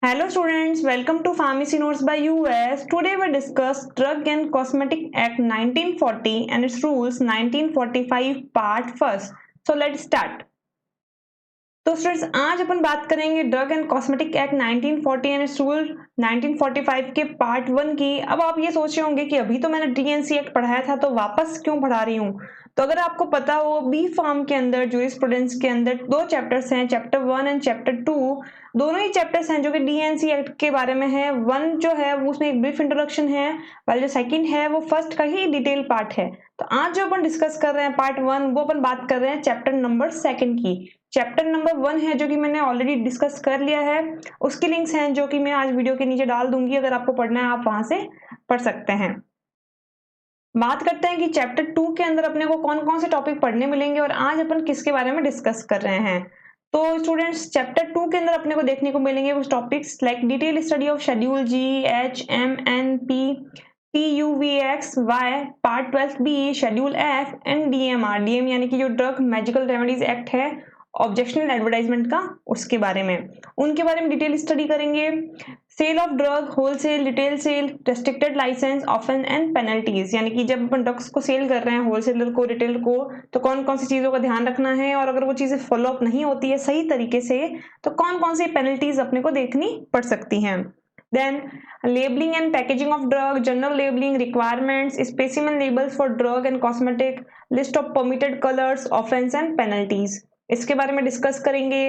Hello students, welcome to Pharmacy Notes by US. Today we discuss Drug and Cosmetic Act 1940 and its rules 1945 part first. So let's start. तो students आज अपन बात करेंगे drug and cosmetic act 1940 and it's rule 1945 के part one की। अब आप ये सोच रहे होंगे कि अभी तो मैंने डीएनसी एक्ट पढ़ाया था तो वापस क्यों पढ़ा रही हूँ। तो अगर आपको पता हो बी फार्म के अंदर जूरिस्प्रूडेंस के अंदर दो चैप्टर्स हैं, चैप्टर 1 एंड चैप्टर 2। दोनों ही चैप्टर्स हैं जो कि डीएनसी एक्ट के बारे में है। वन जो है वो उसमें एक ब्रीफ इंट्रोडक्शन है, वाले जो सेकंड है वो फर्स्ट का ही डिटेल पार्ट है। तो आज जो अपन डिस्कस कर रहे हैं पार्ट वन, वो अपन बात कर रहे हैं चैप्टर नंबर सेकंड की। चैप्टर नंबर 1 है जो कि मैंने ऑलरेडी डिस्कस कर लिया है, उसकी लिंक्स हैं जो कि मैं आज वीडियो के नीचे डाल दूंगी। अगर आपको पढ़ना है आप वहां से पढ़ सकते हैं। बात करते हैं कि चैप्टर 2 के अंदर अपने को कौन कौन से टॉपिक पढ़ने मिलेंगे और आज अपन किसके बारे में डिस्कस कर रहे हैं। तो स्टूडेंट्स चैप्टर 2 के अंदर अपने को देखने को मिलेंगे कुछ topics like detail study of schedule G, H, M, N, P, PUVX, Y, part 12 B, schedule F and DMR। DM यानी कि जो ड्रग मैजिकल रेमेडीज एक्ट है ऑब्जेक्शनल एडवर्टाइजमेंट का, उसके बारे में उनके बारे में डिटेल स्टडी करेंगे। Sale of drug, wholesale, retail sale, restricted licence, offence and penalties, यानी कि जब अपन ड्रग्स को सेल कर रहे हैं होलसेलर को, रिटेलर को, तो कौन कौन सी चीजों का ध्यान रखना है और अगर वो चीजें फॉलो अप नहीं होती है सही तरीके से तो कौन कौन सी पेनल्टीज अपने को देखनी पड़ सकती हैं। Then labeling and packaging of drug, general labeling requirements, specimen labels for drug and cosmetic, list of permitted colors, offense and penalties, इसके बारे में डिस्कस करेंगे।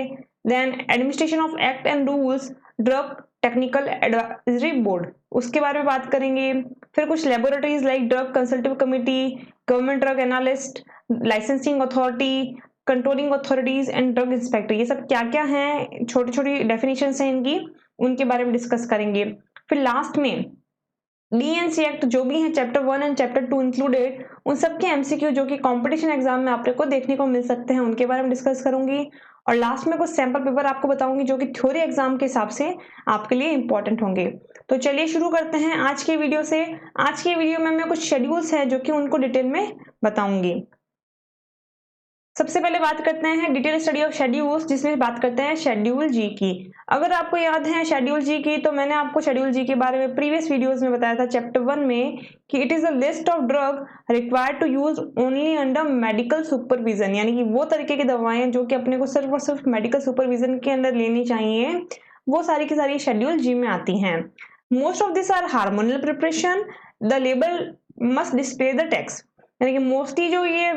Then administration of act and rules, drug technical advisory board, उसके बारे में बात करेंगे। फिर कुछ laboratories like drug consultative committee, government drug analyst, licensing authority, controlling authorities and drug inspector, ये सब क्या क्या हैं, छोटी छोटी डेफिनेशन हैं इनकी, उनके बारे में डिस्कस करेंगे। फिर लास्ट में डीएनसी एक्ट जो भी है चैप्टर 1 एंड चैप्टर 2 इंक्लूडेड, उन सब के एमसीक्यू जो कि कंपटीशन एग्जाम में आप लोग को देखने को मिल सकते हैं, उनके बारे में डिस्कस करूंगी। और लास्ट में कुछ सैंपल पेपर आपको बताऊंगी जो कि थ्योरी एग्जाम के हिसाब से आपके लिए इंपॉर्टेंट होंगे। तो चलिए शुरू करते हैं आज के वीडियो से। आज के वीडियो में मैं कुछ शेड्यूल्स हैं जो कि उनको डिटेल में बताऊंगी। सबसे पहले बात करते हैं डिटेल स्टडी ऑफ शेड्यूल्स, जिसमें बात करते हैं शेड्यूल जी की। अगर आपको याद है शेड्यूल जी की, तो मैंने आपको शेड्यूल जी के बारे में प्रीवियस वीडियोस में बताया था चैप्टर 1 में कि it is a list of drug required to use only under medical supervision, यानी कि वो तरीके की दवाएं जो कि अपने को सिर्फ और सिर्फ मेडिकल सुपरविजन के अंदर लेनी चाहिए, वो सारी की सारी शेड्यूल जी में आती हैं। Most of this are hormonal preparation, the label must display the text, यानी कि मोस्टली जो ये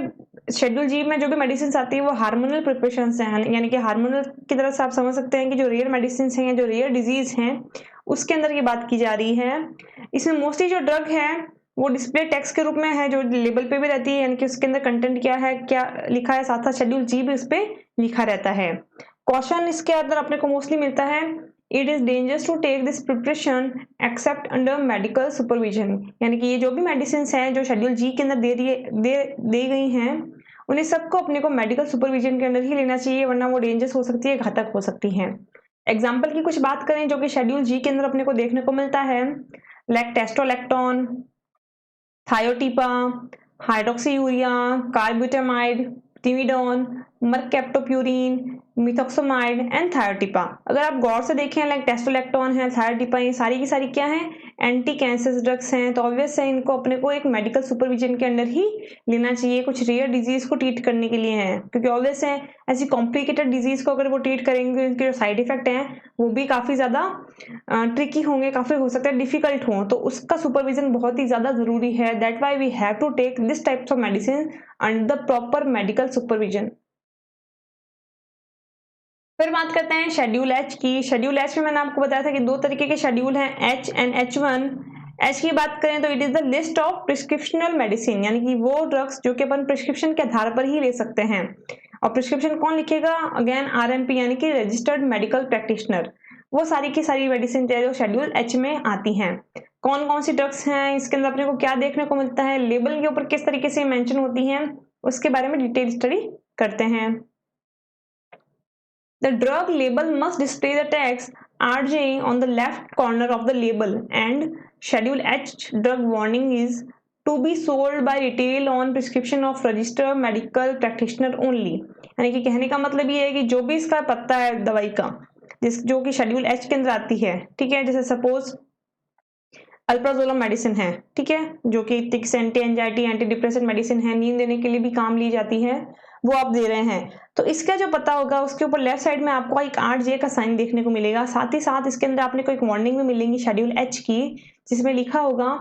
शेड्यूल जी में जो भी मेडिसिन आती है वो हार्मोनल प्रिपरेशन हैं, यानी कि हार्मोनल की तरह से आप समझ सकते हैं कि जो रेयर मेडिसिन हैं या जो रेयर डिजीज हैं उसके अंदर ये बात की जा रही है। इसमें मोस्टली जो ड्रग है वो डिस्प्ले टेक्स्ट के रूप में है, जो लेबल पे भी रहती है, यानी कि उसके अंदर कंटेंट क्या है, क्या लिखा है, साथ साथ शेड्यूल जी भी उस पर लिखा रहता है। क्वेश्चन इसके अंदर अपने को मोस्टली मिलता है, it is dangerous to take this preparation except under medical supervision, यानी कि ये जो भी मेडिसिन हैं जो शेड्यूल जी के अंदर दे गई हैं उन्हें सबको अपने को मेडिकल सुपरविजन के अंदर ही लेना चाहिए, वरना वो डेंजरस हो सकती है, घातक हो सकती हैं। एग्जाम्पल की कुछ बात करें जो कि शेड्यूल जी के अंदर अपने को देखने को मिलता है, लाइक टेस्टोलैक्टोन, थायोटीपा, हाइड्रोक्सीयूरिया, कार्बोटामाइड, टिमिडोन, मर्कैप्टोप्यूरिन, मिथोक्सामाइड एंड थायोटीपा। अगर आप गौर से देखें लाइक टेस्टोलैक्टोन है, थायोटीपा, ये सारी की सारी क्या है, एंटी कैंसर ड्रग्स हैं, तो ऑब्वियस है इनको अपने को एक मेडिकल सुपरविजन के अंदर ही लेना चाहिए, कुछ रेयर डिजीज को ट्रीट करने के लिए है, क्योंकि ऑब्वियस है ऐसी कॉम्प्लिकेटेड डिजीज को अगर वो ट्रीट करेंगे उनके जो साइड इफेक्ट हैं वो भी काफी ज्यादा ट्रिकी होंगे, काफी हो सकता है डिफिकल्ट हो, तो उसका सुपरविजन बहुत ही ज्यादा जरूरी है। That why we have to take this types of medicine under the proper medical supervision. फिर बात करते हैं शेड्यूल एच की। शेड्यूल एच में मैंने आपको बताया था कि दो तरीके के शेड्यूल हैं, एच एंड H1। एच की बात करें तो it is the list of prescriptional medicine, यानी कि वो ड्रग्स जो कि अपन प्रिस्क्रिप्शन के आधार पर ही ले सकते हैं। और प्रिस्क्रिप्शन कौन लिखेगा, अगेन RMP, यानी कि रजिस्टर्ड मेडिकल प्रैक्टिशनर। वो सारी की सारी मेडिसिन जो शेड्यूल एच में आती हैं। कौन कौन सी ड्रग्स हैं, इसके अंदर अपने को क्या देखने को मिलता है, लेबल के ऊपर किस तरीके से मेंशन होती हैं, उसके बारे में डिटेल स्टडी करते हैं। The drug label must display the text RJ on the left corner of the label, and Schedule H drug warning is to be sold by retail on prescription of registered medical practitioner only। यानी कि कहने का मतलब ये है कि जो भी इसका पत्ता है दवाई का, जो कि शेड्यूल एच के अंदर आती है, ठीक है। जैसे सपोज अल्प्राजोलम मेडिसिन है, ठीक है, जो कि तिक्स anti anxiety anti depressant medicine है, नींद देने के लिए भी काम ली जाती है, वो आप दे रहे हैं। तो इसका जो पता होगा उसके ऊपर लेफ्ट साइड में आपको एक 8J का साइन देखने को मिलेगा। साथ ही साथ इसके अंदर आपने को एक वार्निंग भी मिलेंगी शेड्यूल एच की, जिसमें लिखा होगा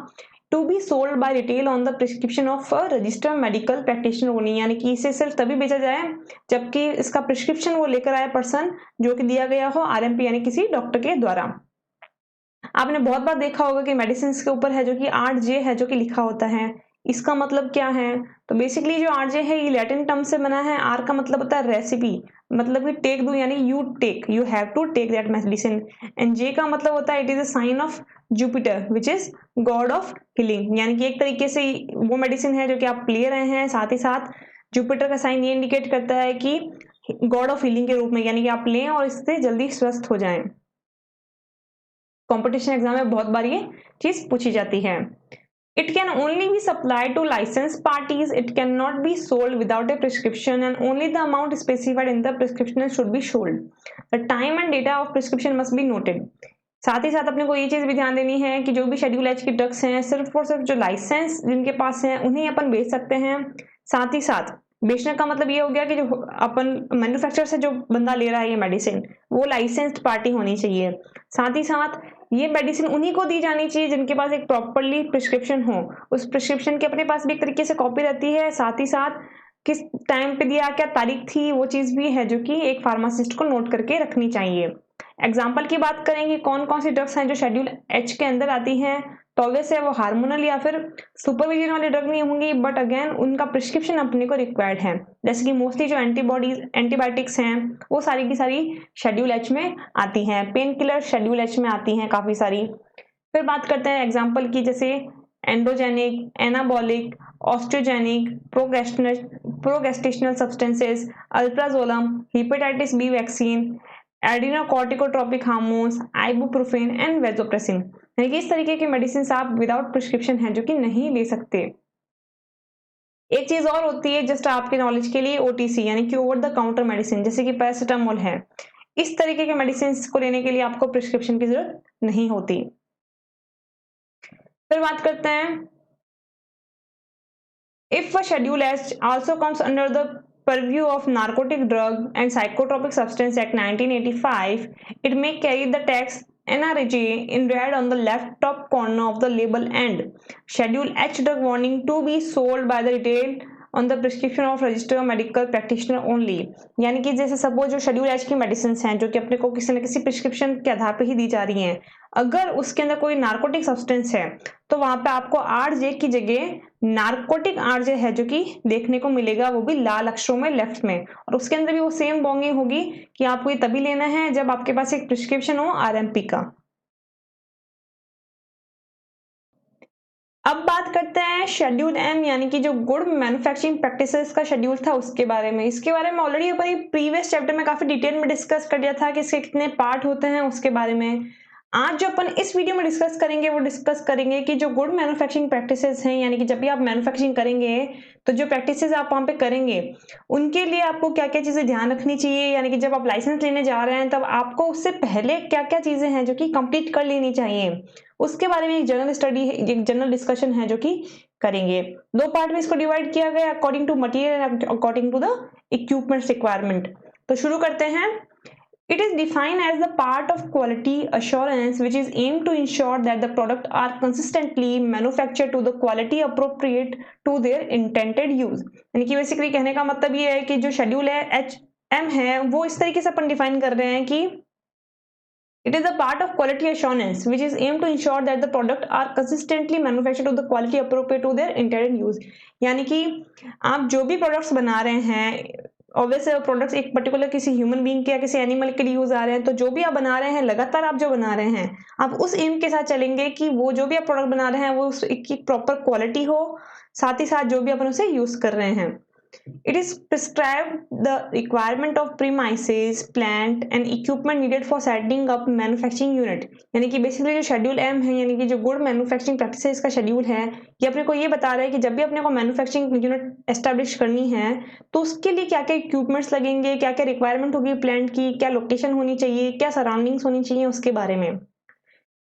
to be sold by retail on the prescription of registered medical practitioner only, यानी कि इसे सिर्फ तभी बेचा जाए जबकि इसका प्रिस्क्रिप्शन वो लेकर आए पर्सन जो कि दिया गया हो RMP यानी किसी डॉक्टर के द्वारा। आपने बहुत बार देखा होगा कि मेडिसिन के ऊपर है जो कि 8J है जो कि लिखा होता है। इसका मतलब क्या है? तो बेसिकली जो 8J है ये लैटिन टर्म से बना है। R का मतलब होता है रेसिपी, मतलब कि टेक दो, यानी you take, you have to take that medicine. And J का मतलब होता है it is a sign of Jupiter which is god of healing, यानी कि एक तरीके से वो मेडिसिन है जो कि आप ले रहे हैं। साथ ही साथ जुपिटर का साइन ये इंडिकेट करता है कि गॉड ऑफ हीलिंग के रूप में, यानी कि आप लें और इससे जल्दी स्वस्थ हो जाएं। कंपटीशन एग्जाम में बहुत बार ये चीज पूछी जाती है। It can only be supplied to licensed parties. It cannot be sold without a prescription, and only the amount specified in the prescription should be sold. The time and data of prescription must be noted. साथ ही साथ अपने को ये चीज भी ध्यान देनी है कि जो भी शेड्यूल एच की ड्रग्स हैं सिर्फ और सिर्फ जो लाइसेंस जिनके पास है उन्हें अपन बेच सकते हैं। साथ ही साथ बेचने का मतलब ये हो गया कि जो अपन मैन्युफैक्चरर से जो बंदा ले रहा है ये मेडिसिन, वो लाइसेंस्ड पार्टी होनी चाहिए। साथ ही साथ ये मेडिसिन उन्हीं को दी जानी चाहिए जिनके पास एक प्रॉपरली प्रिस्क्रिप्शन हो। उस प्रिस्क्रिप्शन के अपने पास भी एक तरीके से कॉपी रहती है। साथ ही साथ किस टाइम पे दिया, क्या तारीख थी, वो चीज भी है जो कि एक फार्मासिस्ट को नोट करके रखनी चाहिए। एग्जाम्पल की बात करेंगे कौन कौन सी ड्रग्स हैं जो शेड्यूल एच के अंदर आती हैं, तो ऑब्वियस है वो हार्मोनल या फिर सुपरविजन वाली ड्रग नहीं होंगी, बट अगेन उनका प्रिस्क्रिप्शन अपने को रिक्वायर्ड है। जैसे कि मोस्टली जो एंटीबायोटिक्स हैं वो सारी की सारी शेड्यूल एच में आती हैं। पेन किलर शेड्यूल एच में आती हैं काफी सारी। फिर बात करते हैं एग्जाम्पल की, जैसे endogenic, anabolic, oestrogenic, progestational substances, alprazolam, hepatitis B vaccine, adrenocorticotropic hormones, ibuprofen and vasopressin, यानी कि इस तरीके के मेडिसिन आप विदाउट प्रिस्क्रिप्शन है जो कि नहीं ले सकते। एक चीज और होती है जस्ट आपके नॉलेज के लिए, OTC यानी कि ओवर द काउंटर मेडिसिन, जैसे कि पैरासिटामोल है। इस तरीके के मेडिसिन को लेने के लिए आपको प्रिस्क्रिप्शन की जरूरत नहीं होती। फिर बात करते हैं if a schedule H also comes under the purview of Narcotic Drug and Psychotropic Substance Act 1985, it may carry the text NRJ in red on the left top corner of the label and Schedule H drug warning to be sold by the retail on the prescription of registered medical practitioner only। यानी कि जैसे suppose जो schedule H की medicine हैं जो कि अपने को किसी न किसी प्रिस्क्रिप्शन के आधार पर ही दी जा रही हैं, अगर उसके अंदर कोई नार्कोटिक सब्सटेंस है तो वहां पे आपको 8J की जगह नार्कोटिक 8J है जो कि देखने को मिलेगा, वो भी लाल अक्षरों में लेफ्ट में। और उसके अंदर भी वो सेम बॉन्गिंग होगी कि आपको ये तभी लेना है जब आपके पास एक प्रिस्क्रिप्शन हो RMP का। अब बात करते हैं शेड्यूल M यानी कि जो गुड मैन्युफैक्चरिंग प्रैक्टिसेस का शेड्यूल था उसके बारे में। इसके बारे में ऑलरेडी अपन प्रीवियस चैप्टर में काफी डिटेल में डिस्कस कर दिया था कि इसके कितने पार्ट होते हैं उसके बारे में। आज जो अपन इस वीडियो में डिस्कस करेंगे वो डिस्कस करेंगे कि जो गुड मैन्युफैक्चरिंग प्रैक्टिसेस हैं, यानी कि जब भी आप मैन्युफैक्चरिंग करेंगे तो जो प्रैक्टिसेस आप वहां पे करेंगे उनके लिए आपको क्या क्या चीजें ध्यान रखनी चाहिए, यानी कि जब आप लाइसेंस लेने जा रहे हैं तब आपको उससे पहले क्या क्या चीजें हैं जो कि कंप्लीट कर लेनी चाहिए, उसके बारे में एक जनरल स्टडी, एक जनरल डिस्कशन है जो कि करेंगे। दो पार्ट में इसको डिवाइड किया गया according to material and according to the equipments requirement. तो शुरू करते हैं। It is defined as the part of quality assurance which is aimed to ensure that the product are consistently manufactured to the quality appropriate to their intended use। यानी कि basically कहने का मतलब ये है कि जो शेड्यूल है HM है वो इस तरीके से अपन डिफाइन कर रहे हैं कि It is a part of quality assurance which is aimed to ensure that the product are consistently manufactured to the quality appropriate to their intended use। यानी कि आप जो भी प्रोडक्ट्स बना रहे हैं, ऑब्वियसली प्रोडक्ट्स एक पर्टिकुलर किसी ह्यूमन बीइंग के या किसी एनिमल के लिए यूज आ रहे हैं, तो जो भी आप बना रहे हैं लगातार आप जो बना रहे हैं आप उस एम के साथ चलेंगे कि वो जो भी आप प्रोडक्ट बना रहे हैं वो उसकी प्रॉपर क्वालिटी हो, साथ ही साथ जो भी अपन उसे यूज कर रहे हैं। It is prescribed the requirement of premises, plant and equipment needed for setting up manufacturing unit. यानी कि बेसिकली जो शेड्यूल एम है यानी कि जो गुड मैन्युफैक्चरिंग प्रैक्टिसेस का शेड्यूल है ये अपने को ये बता रहा है कि जब भी अपने को मैन्युफैक्चरिंग यूनिट एस्टेब्लिश करनी है तो उसके लिए क्या क्या इक्विपमेंट्स लगेंगे, क्या क्या रिक्वायरमेंट होगी प्लांट की, क्या लोकेशन होनी चाहिए, क्या सराउंडिंग्स होनी चाहिए, उसके बारे में।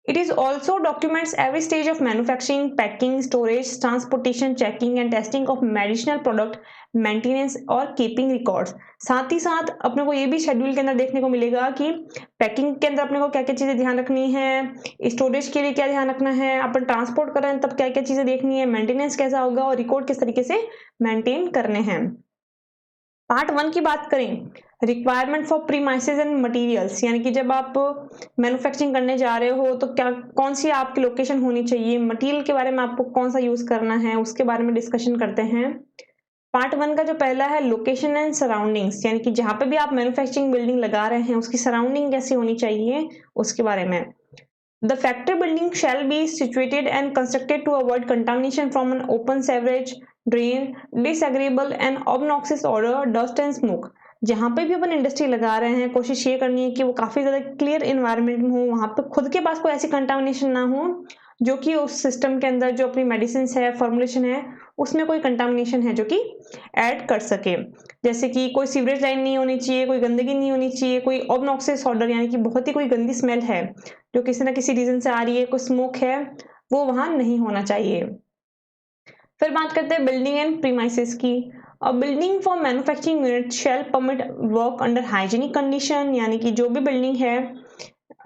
It is also documents every stage of manufacturing, packing, storage, transportation, checking and testing of medicinal product, maintenance और keeping records। साथ ही साथ अपने को ये भी शेड्यूल के अंदर देखने को मिलेगा कि पैकिंग के अंदर अपने को क्या क्या चीजें ध्यान रखनी है, स्टोरेज के लिए क्या ध्यान रखना है, अपन ट्रांसपोर्ट कर रहे हैं तब क्या क्या चीजें देखनी है, मेंटेनेंस कैसा होगा और रिकॉर्ड किस तरीके से मेंटेन करने हैं। पार्ट 1 की बात करें, requirement for premises and materials, यानी कि जब आप मैन्युफैक्चरिंग करने जा रहे हो तो क्या कौन सी आपकी लोकेशन होनी चाहिए, मटेरियल के बारे में आपको कौन सा यूज करना है, उसके बारे में डिस्कशन करते हैं। पार्ट 1 का जो पहला है लोकेशन एंड सराउंडिंग्स, यानी कि जहां पे भी आप मैन्युफैक्चरिंग बिल्डिंग लगा रहे हैं उसकी सराउंडिंग कैसी होनी चाहिए उसके बारे में। The factory building shall be situated and constructed to avoid contamination from an open sewage, drain, disagreeable and obnoxious odor, dust and smoke। जहाँ पे भी अपन इंडस्ट्री लगा रहे हैं कोशिश ये करनी है कि वो काफी ज्यादा क्लियर इन्वायरमेंट में हो, वहां पे खुद के पास कोई ऐसी कंटामिनेशन ना हो जो कि उस सिस्टम के अंदर जो अपनी मेडिसिन है, फॉर्मुलेशन है, उसमें कोई कंटामिनेशन है जो कि ऐड कर सके। जैसे कि कोई सीवरेज लाइन नहीं होनी चाहिए, कोई गंदगी नहीं होनी चाहिए, कोई ऑब्नॉक्सियस ऑडर यानी कि बहुत ही कोई गंदी स्मेल है जो किसी ना किसी रीजन से आ रही है, कोई स्मोक है, वो वहां नहीं होना चाहिए। फिर बात करते हैं बिल्डिंग एंड प्रीमाइसेस की। A building for manufacturing unit shall permit work under hygienic condition, यानी कि जो भी बिल्डिंग है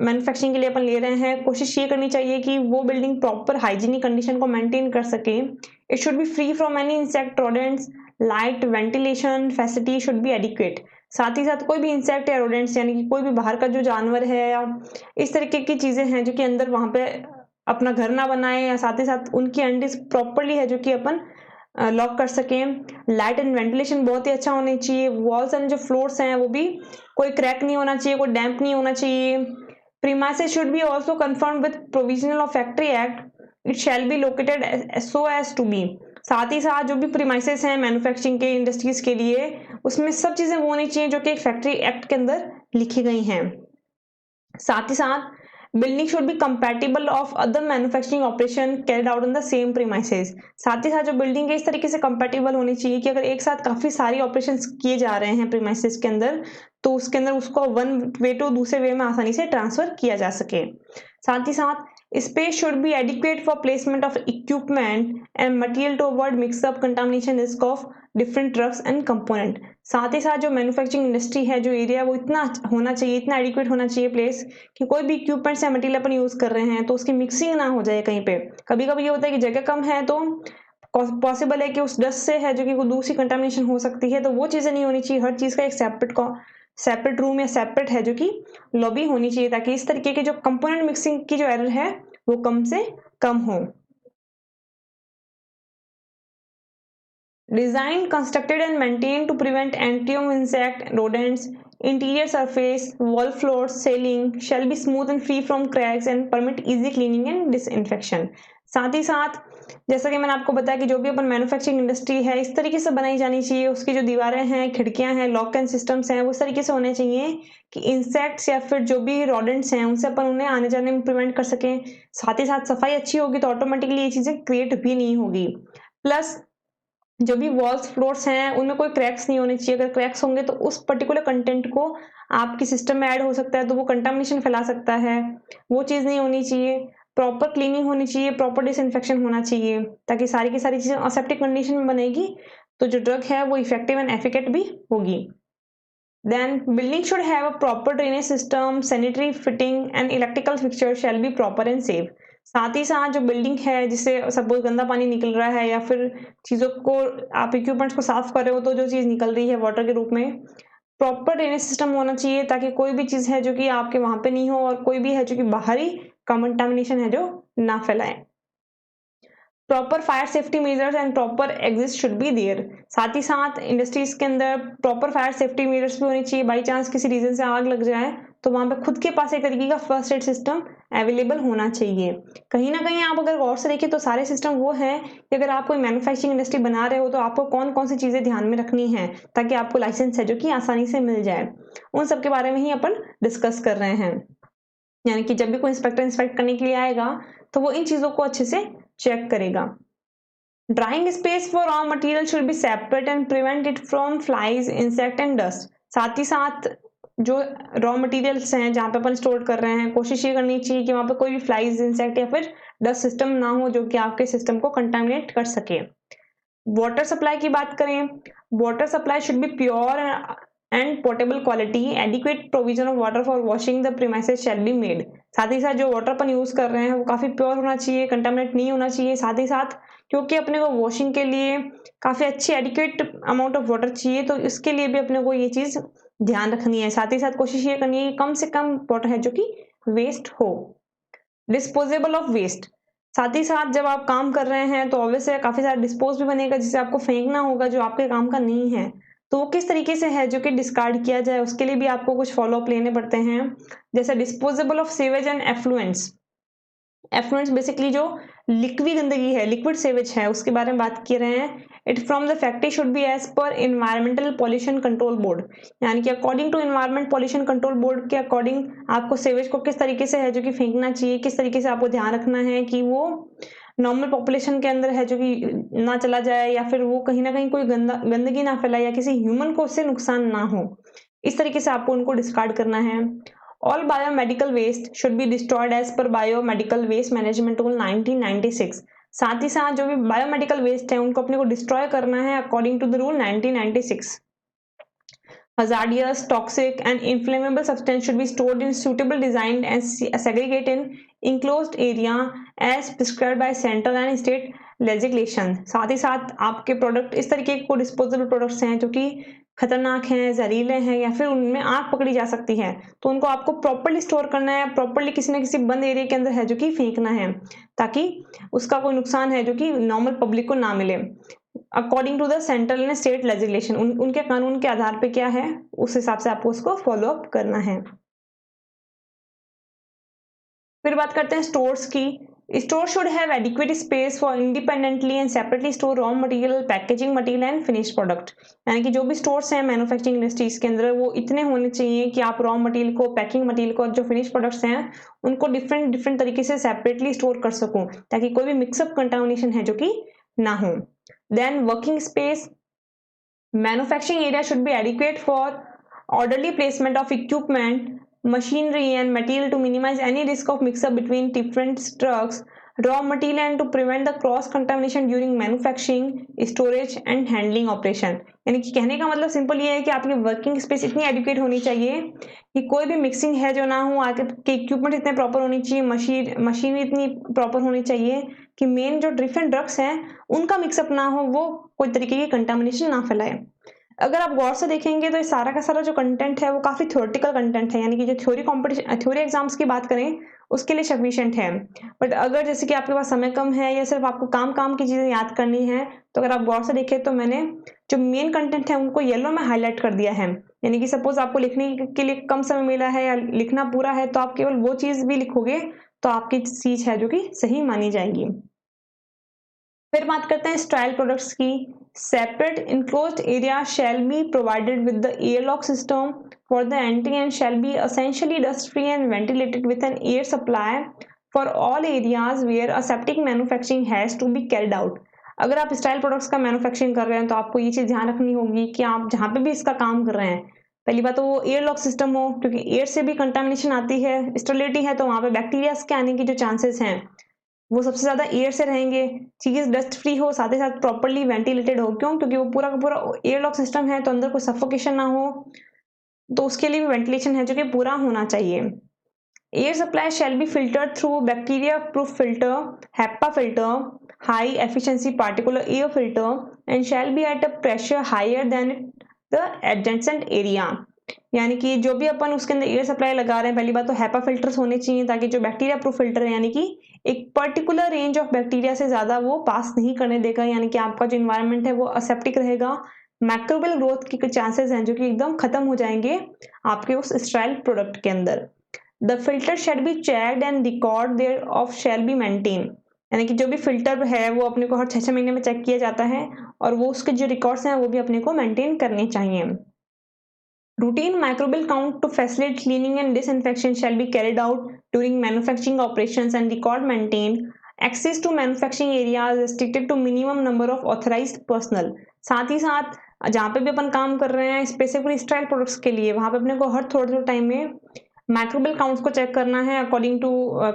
मैन्युफैक्चरिंग के लिए अपन ले रहे हैं कोशिश ये करनी चाहिए कि वो बिल्डिंग प्रॉपर हाइजीनिक कंडीशन को मेंटेन कर सके। It should be free from any insect, rodents, light ventilation facility should be adequate. साथ ही साथ कोई भी इंसेक्ट या रोडेंट्स यानी कि कोई भी बाहर का जो जानवर है या इस तरीके की चीजें हैं जो कि अंदर वहां पे अपना घर ना बनाए, या साथ ही साथ उनकी अंडीज प्रॉपरली है जो कि अपन लॉक कर सकें। लाइट एंड वेंटिलेशन बहुत ही अच्छा होना चाहिए। वॉल्स एंड जो फ्लोर्स हैं वो भी कोई क्रैक नहीं होना चाहिए, कोई डैम्प नहीं होना चाहिए। Premises should be also confirmed with provisional of Factory Act. It shall be located so as to be। साथ ही साथ जो भी प्रीमाइसेस हैं मैन्युफैक्चरिंग के इंडस्ट्रीज के लिए उसमें सब चीजें वो होनी चाहिए जो कि एक फैक्ट्री एक्ट के अंदर लिखी गई हैं। साथ ही साथ building should be compatible of other manufacturing operation carried out in the same premises. साथ ही साथ जो बिल्डिंग है इस तरीके से कंपैटिबल होनी चाहिए कि अगर एक साथ काफी सारी ऑपरेशंस किए जा रहे हैं प्रीमाइसेस के अंदर तो उसके अंदर उसको वन वे टू दूसरे वे में आसानी से ट्रांसफर किया जा सके। साथ ही साथ space should be adequate for placement of equipment and material to avoid mixup contamination risk of different drugs and component. साथ ही साथ जो मैन्युफैक्चरिंग इंडस्ट्री है जो एरिया वो इतना होना चाहिए, इतना एडिक्वेट होना चाहिए प्लेस कि कोई भी इक्विपमेंट्स या मटेरियल अपन यूज कर रहे हैं तो उसकी मिक्सिंग ना हो जाए कहीं पे। कभी कभी ये होता है कि जगह कम है तो पॉसिबल है कि उस डस्ट से है जो कि कोई दूसरी कंटामिनेशन हो सकती है, तो वो चीजें नहीं होनी चाहिए। हर चीज का एक सेपरेट रूम या सेपरेट है जो कि लॉबी होनी चाहिए ताकि इस तरीके के जो कंपोनेंट मिक्सिंग की जो एरर है वो कम से कम हो। Designed, constructed and maintained to prevent entry of insect, rodents, interior surface, wall floors, ceiling shall be smooth and free from cracks and permit easy cleaning and disinfection। साथ ही साथ जैसा कि मैंने आपको बताया कि जो भी अपन मैन्युफैक्चरिंग इंडस्ट्री है इस तरीके से बनाई जानी चाहिए, उसकी जो दीवारें हैं, खिड़कियां हैं, लॉक एंड सिस्टम्स हैं वो इस तरीके से होने चाहिए कि इंसेक्ट्स या फिर जो भी रॉडेंट्स हैं उनसे अपन उन्हें आने जाने में प्रिवेंट कर सकें। साथ ही साथ सफाई अच्छी होगी तो ऑटोमेटिकली ये चीजें क्रिएट भी नहीं होगी। प्लस जो भी वॉल्स फ्लोर्स हैं उनमें कोई क्रैक्स नहीं होने चाहिए। अगर क्रैक्स होंगे तो उस पर्टिकुलर कंटेंट को आपके सिस्टम में ऐड हो सकता है तो वो कंटामिनेशन फैला सकता है, वो चीज नहीं होनी चाहिए। प्रॉपर क्लीनिंग होनी चाहिए, प्रॉपर डिसइंफेक्शन होना चाहिए ताकि सारी की सारी चीजें असेप्टिक कंडीशन में बनेगी तो जो ड्रग है वो इफेक्टिव एंड एफिकेट भी होगी। Then building should have a proper drainage system, sanitary fitting and electrical fixture shall be proper and safe। साथ ही साथ जो बिल्डिंग है जिससे सपोज गंदा पानी निकल रहा है या फिर चीजों को आप इक्विपमेंट्स को साफ कर रहे हो तो जो चीज निकल रही है वाटर के रूप में, प्रॉपर ड्रेनेज सिस्टम होना चाहिए ताकि कोई भी चीज है जो कि आपके वहां पे नहीं हो और कोई भी है जो कि बाहरी कंटामिनेशन है जो ना फैलाए। Proper fire safety measures and proper exit should be there. साथ ही साथ इंडस्ट्रीज के अंदर प्रॉपर फायर सेफ्टी मेजर्स भी होनी चाहिए। बाई चांस किसी रीजन से आग लग जाए तो वहां पे खुद के पास एक तरीके का फर्स्ट एड सिस्टम अवेलेबल होना चाहिए। कहीं ना कहीं आप अगर गौर से देखें तो सारे सिस्टम वो हैं कि अगर आप कोई मैन्युफैक्चरिंग इंडस्ट्री बना रहे हो तो आपको कौन कौन सी चीजें ध्यान में रखनी है ताकि आपको लाइसेंस है जो कि आसानी से मिल जाए, उन सब के बारे में ही अपन डिस्कस कर रहे हैं। यानी कि जब भी कोई इंस्पेक्टर इंस्पेक्ट करने के लिए आएगा तो वो इन चीजों को अच्छे से चेक करेगा। Drawing space for raw material should be separate and prevent it from flies, insect and dust. साथ ही साथ जो रॉ मटेरियल्स हैं जहाँ पे अपन स्टोर कर रहे हैं, कोशिश ये करनी चाहिए कि वहां पे कोई भी फ्लाइज, इंसेक्ट या फिर डस्ट सिस्टम ना हो जो कि आपके सिस्टम को कंटामिनेट कर सके। वाटर सप्लाई की बात करें, water supply should be pure and portable quality, adequate provision of water for washing the premises shall be made. साथ ही साथ जो वाटर अपन यूज कर रहे हैं वो काफी प्योर होना चाहिए, कंटामिनेट नहीं होना चाहिए। साथ ही साथ क्योंकि अपने को वॉशिंग के लिए काफी अच्छी एडिक्वेट अमाउंट ऑफ वाटर चाहिए, तो इसके लिए भी अपने को ये चीज ध्यान रखनी है। साथ ही साथ कोशिश ये करनी है कि कम से कम वाटर है जो कि वेस्ट हो। डिस्पोजेबल ऑफ वेस्ट, साथ ही साथ जब आप काम कर रहे हैं तो ऑब्वियसली काफी सारा डिस्पोज भी बनेगा जिसे आपको फेंकना होगा जो आपके काम का नहीं है, तो वो किस तरीके से है जो कि डिस्कार्ड किया जाए उसके लिए भी आपको कुछ फॉलोअप लेने पड़ते हैं। जैसे disposable of sewage and effluents. Effluents basically जो लिक्विड गंदगी है, लिक्विड सेवेज है, उसके बारे में बात कर रहे हैं। It from the factory should be as per environmental pollution control board, यानी कि according to environment pollution control board के अकॉर्डिंग आपको सेवेज को किस तरीके से है जो कि फेंकना चाहिए, किस तरीके से आपको ध्यान रखना है कि वो नॉर्मल पॉपुलेशन के अंदर है जो कि ना चला जाए या फिर वो कहीं ना कहीं कोई गंदगी ना फैलाए या किसी ह्यूमन को उससे नुकसान ना हो। इस तरीके से आपको उनको डिस्कार्ड करना है। All biomedical waste should be destroyed as per biomedical waste management rule 1996। साथ ही साथ जो भी बायोमेडिकल वेस्ट है उनको अपने को डिस्ट्रॉय करना है according to the rule 1996। Hazardous, toxic, and inflammable substance should be stored in suitable designed and segregated in enclosed area as prescribed by central and state legislation। साथ ही साथ आपके प्रोडक्ट इस तरीके को डिस्पोजेबल प्रोडक्ट्स हैं जो कि खतरनाक हैं, जहरीले हैं या फिर उनमें आग पकड़ी जा सकती है, तो उनको आपको प्रॉपर्ली स्टोर करना है, प्रॉपर्ली किसी न किसी बंद एरिया के अंदर है जो कि फेंकना है ताकि उसका कोई नुकसान है जो कि नॉर्मल पब्लिक को ना मिले। According to the central and state legislation, उनके कानून के आधार पे क्या है उस हिसाब से आपको उसको फॉलो अप करना है। फिर बात करते हैं स्टोर्स की। Store should have adequate space for independently and separately store raw material, packaging material and finish product. यानी कि जो भी स्टोर्स हैं मैन्युफैक्चरिंग इंडस्ट्रीज के अंदर वो इतने होने चाहिए कि आप रॉ मटेरियल को, पैकिंग मटेरियल को और जो फिनिश प्रोडक्ट्स हैं उनको डिफरेंट तरीके से सेपरेटली स्टोर कर सको ताकि कोई भी मिक्सअप कंटामिनेशन है जो कि ना हो। Then working space, manufacturing area should be adequate for orderly placement of equipment, machinery and material to minimize any risk of mix-up between different trucks, raw material and to prevent the cross contamination during manufacturing, storage and handling operation। यानी कि कहने का मतलब simple ये है कि आपकी working space इतनी एडिक्वेट होनी चाहिए कि कोई भी मिक्सिंग है जो ना हो, आपके इक्विपमेंट इतने प्रॉपर होनी चाहिए, मशीनरी इतनी प्रॉपर होनी चाहिए कि मेन जो डिफरेंट ड्रग्स हैं उनका मिक्सअप ना हो, वो कोई तरीके की कंटामिनेशन ना फैलाए। अगर आप गौर से देखेंगे तो इस सारा का सारा जो कंटेंट है वो काफी थ्योरेटिकल कंटेंट है, यानी कि जो थ्योरी एग्जाम्स की बात करें उसके लिए सफिशिएंट है। बट अगर जैसे कि आपके पास समय कम है या सिर्फ आपको काम की चीजें याद करनी है तो अगर आप गौर से देखें तो मैंने जो मेन कंटेंट है उनको येलो में हाईलाइट कर दिया है। यानी कि सपोज आपको लिखने के लिए कम समय मिला है या लिखना पूरा है तो आप केवल वो चीज भी लिखोगे तो आपकी चीज है जो कि सही मानी जाएगी। फिर बात करते हैं स्टाइल प्रोडक्ट्स की। Separate enclosed area shall be provided with the airlock system for the entry and shall be essentially dust free and ventilated with an air supply for all areas where aseptic manufacturing has to be carried out. अगर आप style products का manufacturing कर रहे हैं तो आपको ये चीज ध्यान रखनी होगी कि आप जहां पे भी इसका काम कर रहे हैं पहली बात तो वो एयरलॉक सिस्टम हो, क्योंकि एयर से भी कंटामिनेशन आती है, स्टेरिलिटी है तो वहां पे बैक्टीरिया के आने की जो चांसेस हैं वो सबसे ज्यादा एयर से रहेंगे। चीज डस्ट फ्री हो, साथ ही साथ प्रॉपर्ली वेंटिलेटेड हो, क्यों? क्योंकि वो पूरा का पूरा एयरलॉक सिस्टम है तो अंदर कोई सफोकेशन ना हो, तो उसके लिए भी वेंटिलेशन है जो कि पूरा होना चाहिए। Air supply shall be filtered through bacteria proof filter, HEPA filter, high efficiency particulate air filter and shall be at a pressure higher than the adjacent area. यानी कि जो भी अपन उसके अंदर एयर सप्लाई लगा रहे हैं पहली बात तो HEPA फिल्टर्स होने चाहिए ताकि जो बैक्टीरिया प्रूफ फिल्टर है यानी कि एक पर्टिकुलर रेंज ऑफ बैक्टीरिया से ज्यादा वो पास नहीं करने देगा, यानी कि आपका जो इन्वायरमेंट है वो असेप्टिक रहेगा, मैक्रोबियल ग्रोथ की चांसेस हैं जो कि एकदम खत्म हो जाएंगे आपके उस स्टेराइल प्रोडक्ट के अंदर। The filter shall be checked and record there of shall be maintain, यानी कि जो भी फिल्टर है वो अपने को हर 6 महीने में चेक किया जाता है और वो उसके जो रिकॉर्ड्स हैं वो भी अपने को मेंटेन करने चाहिए। Routine microbial count to facilitate cleaning and disinfection shall be carried out during manufacturing operations and record maintained. Access to manufacturing area is restricted to minimum number of authorized personnel. साथ ही साथ जहाँ पे भी अपन काम कर रहे हैं स्पेसिफिकली स्टाइल प्रोडक्ट्स के लिए वहाँ पे अपने को हर थोड़े थोड़े टाइम में माइक्रोबियल काउंट्स को चेक करना है अकॉर्डिंग टू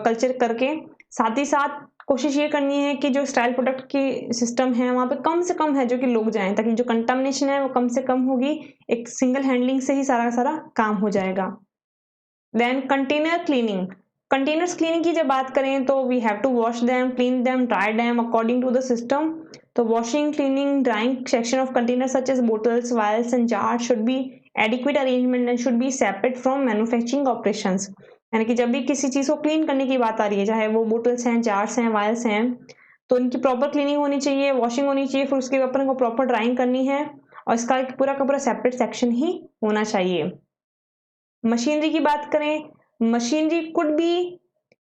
कल्चर करके। साथ ही साथ कोशिश ये करनी है कि जो स्टाइल प्रोडक्ट की सिस्टम है वहाँ पे कम से कम है जो कि लोग जाएं, ताकि जो कंटामिनेशन है वो कम से कम होगी। एक सिंगल हैंडलिंग से ही सारा का सारा काम हो जाएगा। Then container cleaning. Containers cleaning की जब बात करें तो we have to wash them, clean them, dry them according to the system. तो washing, cleaning, drying section of container such as bottles, vials and jars should be adequate arrangement and should be separate from manufacturing operations. यानी कि जब भी किसी चीज को clean करने की बात आ रही है, चाहे वो बोटल्स हैं, जार्स हैं, वायल्स हैं, तो इनकी प्रॉपर क्लीनिंग होनी चाहिए, वॉशिंग होनी चाहिए, फिर उसके अपन को प्रॉपर ड्राइंग करनी है और इसका एक पूरा का पूरा सेपरेट सेक्शन ही होना चाहिए। मशीनरी की बात करें, machinery could be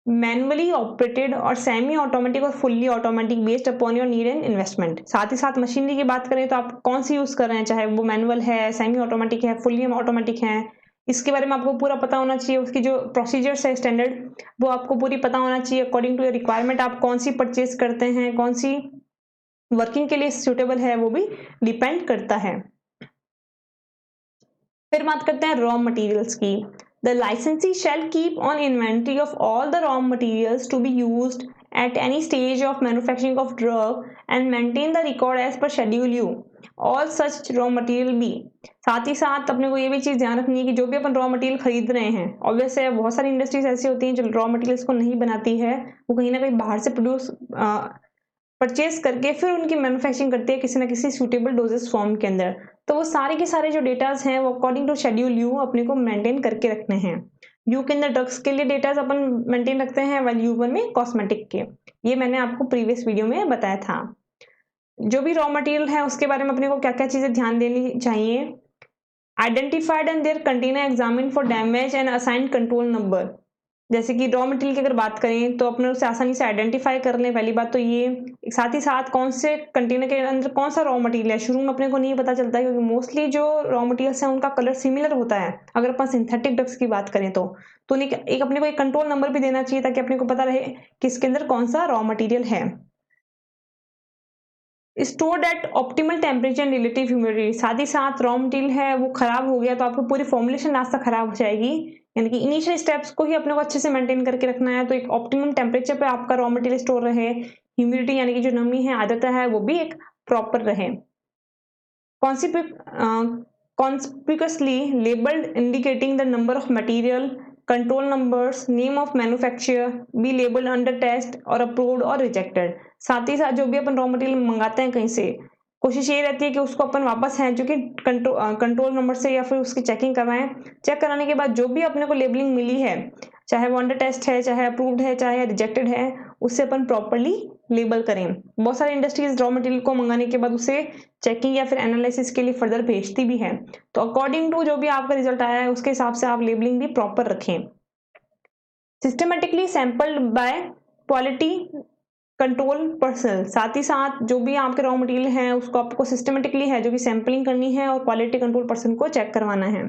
manually operated और सेमी ऑटोमेटिक और fully automatic based upon your need and investment. साथ ही साथ मशीनरी की बात करें तो आप कौन सी यूज कर रहे हैं, चाहे वो मैनुअल है, सेमी ऑटोमेटिक है, फुल्ली ऑटोमेटिक है, इसके बारे में आपको पूरा पता होना चाहिए। उसकी जो प्रोसीजर्स है स्टैंडर्ड वो आपको पूरी पता होना चाहिए। अकॉर्डिंग टू योर रिक्वायरमेंट आप कौन सी परचेज करते हैं, कौन सी वर्किंग के लिए सूटेबल है, वो भी डिपेंड करता है। फिर बात करते हैं रॉ मटेरियल्स की। The licensee shall keep on inventory of all the raw materials to be used at any stage of manufacturing of drug and maintain the record as per schedule U. All such raw material be. साथ ही साथ अपने को ये भी चीज़ ध्यान रखनी है कि जो भी अपन रॉ मटेरियल खरीद रहे हैं, ऑब्वियस है बहुत सारी इंडस्ट्रीज ऐसी होती हैं जो रॉ मटेरियल्स को नहीं बनाती है, वो कहीं ना कहीं बाहर से प्रोड्यूस परचेज करके फिर उनकी मैन्युफैक्चरिंग करती है किसी ना किसी सूटेबल डोजेस फॉर्म के अंदर। तो वो सारे के सारे जो डेटाज हैं वो अकॉर्डिंग टू शेड्यूल यू अपने को मेंटेन करके रखने हैं। यू के अंदर ड्रग्स के लिए डेटाज अपन मेंटेन रखते हैं, वाइल U1 में कॉस्मेटिक के। ये मैंने आपको प्रीवियस वीडियो में बताया था। जो भी रॉ मटेरियल है उसके बारे में अपने को क्या क्या चीजें ध्यान देनी चाहिए। Identified and their container examine for damage and assigned control number. जैसे कि रॉ मटेरियल की अगर बात करें तो अपने उसे आसानी से आइडेंटिफाई कर लें, पहली बात तो ये। साथ ही साथ कौन से कंटेनर के अंदर कौन सा रॉ मटेरियल है शुरू में अपने को नहीं पता चलता, क्योंकि मोस्टली जो रॉ मटेरियल्स हैं उनका कलर सिमिलर होता है। अगर अपन सिंथेटिक ड्रग्स की बात करें तो एक अपने को एक कंट्रोल नंबर भी देना चाहिए ताकि अपने को पता रहे कि इसके अंदर कौन सा रॉ मटेरियल है। Stored at optimal temperature and relative humidity. साथ ही साथ रॉ मटेरियल है वो खराब हो गया तो आपको पूरी फॉर्मुलेशन रास्ता खराब हो जाएगी, यानी कि इनिशियल स्टेप्स को ही अपने को अच्छे से मेंटेन करके रखना है। तो एक ऑप्टिमम टेम्परेचर पे आपका रॉ मटेरियल स्टोर रहे, ह्यूमिडिटी यानी कि जो नमी है, आर्द्रता है, वो भी एक प्रॉपर रहे। Conspicuously labelled indicating the number of material, control numbers, name of manufacturer be labelled under test और अप्रूव्ड और रिजेक्टेड। साथ ही साथ जो भी अपन रॉ मटेरियल मंगाते हैं कहीं से, कोशिश ये रहती है कि उसको अपन वापस है जो कि कंट्रोल नंबर से या फिर उसकी चेकिंग करवाएं। चेक कराने के बाद जो भी अपने को लेबलिंग मिली है, चाहे वो अंडर टेस्ट है, चाहे अप्रूव्ड है, चाहे रिजेक्टेड है, उससे अपन प्रॉपरली लेबल करें। बहुत सारी इंडस्ट्रीज रॉ मटेरियल को मंगाने के बाद उसे चेकिंग या फिर एनालिसिस के लिए फर्दर भेजती भी है। तो अकॉर्डिंग टू जो भी आपका रिजल्ट आया है उसके हिसाब से आप लेबलिंग भी प्रॉपर रखें। Systematically sampled bye quality control person. साथ ही साथ जो भी आपके रॉ मटेरियल है उसको आपको सिस्टमेटिकली है जो कि सैंपलिंग करनी है और क्वालिटी कंट्रोल पर्सन को चेक करवाना है।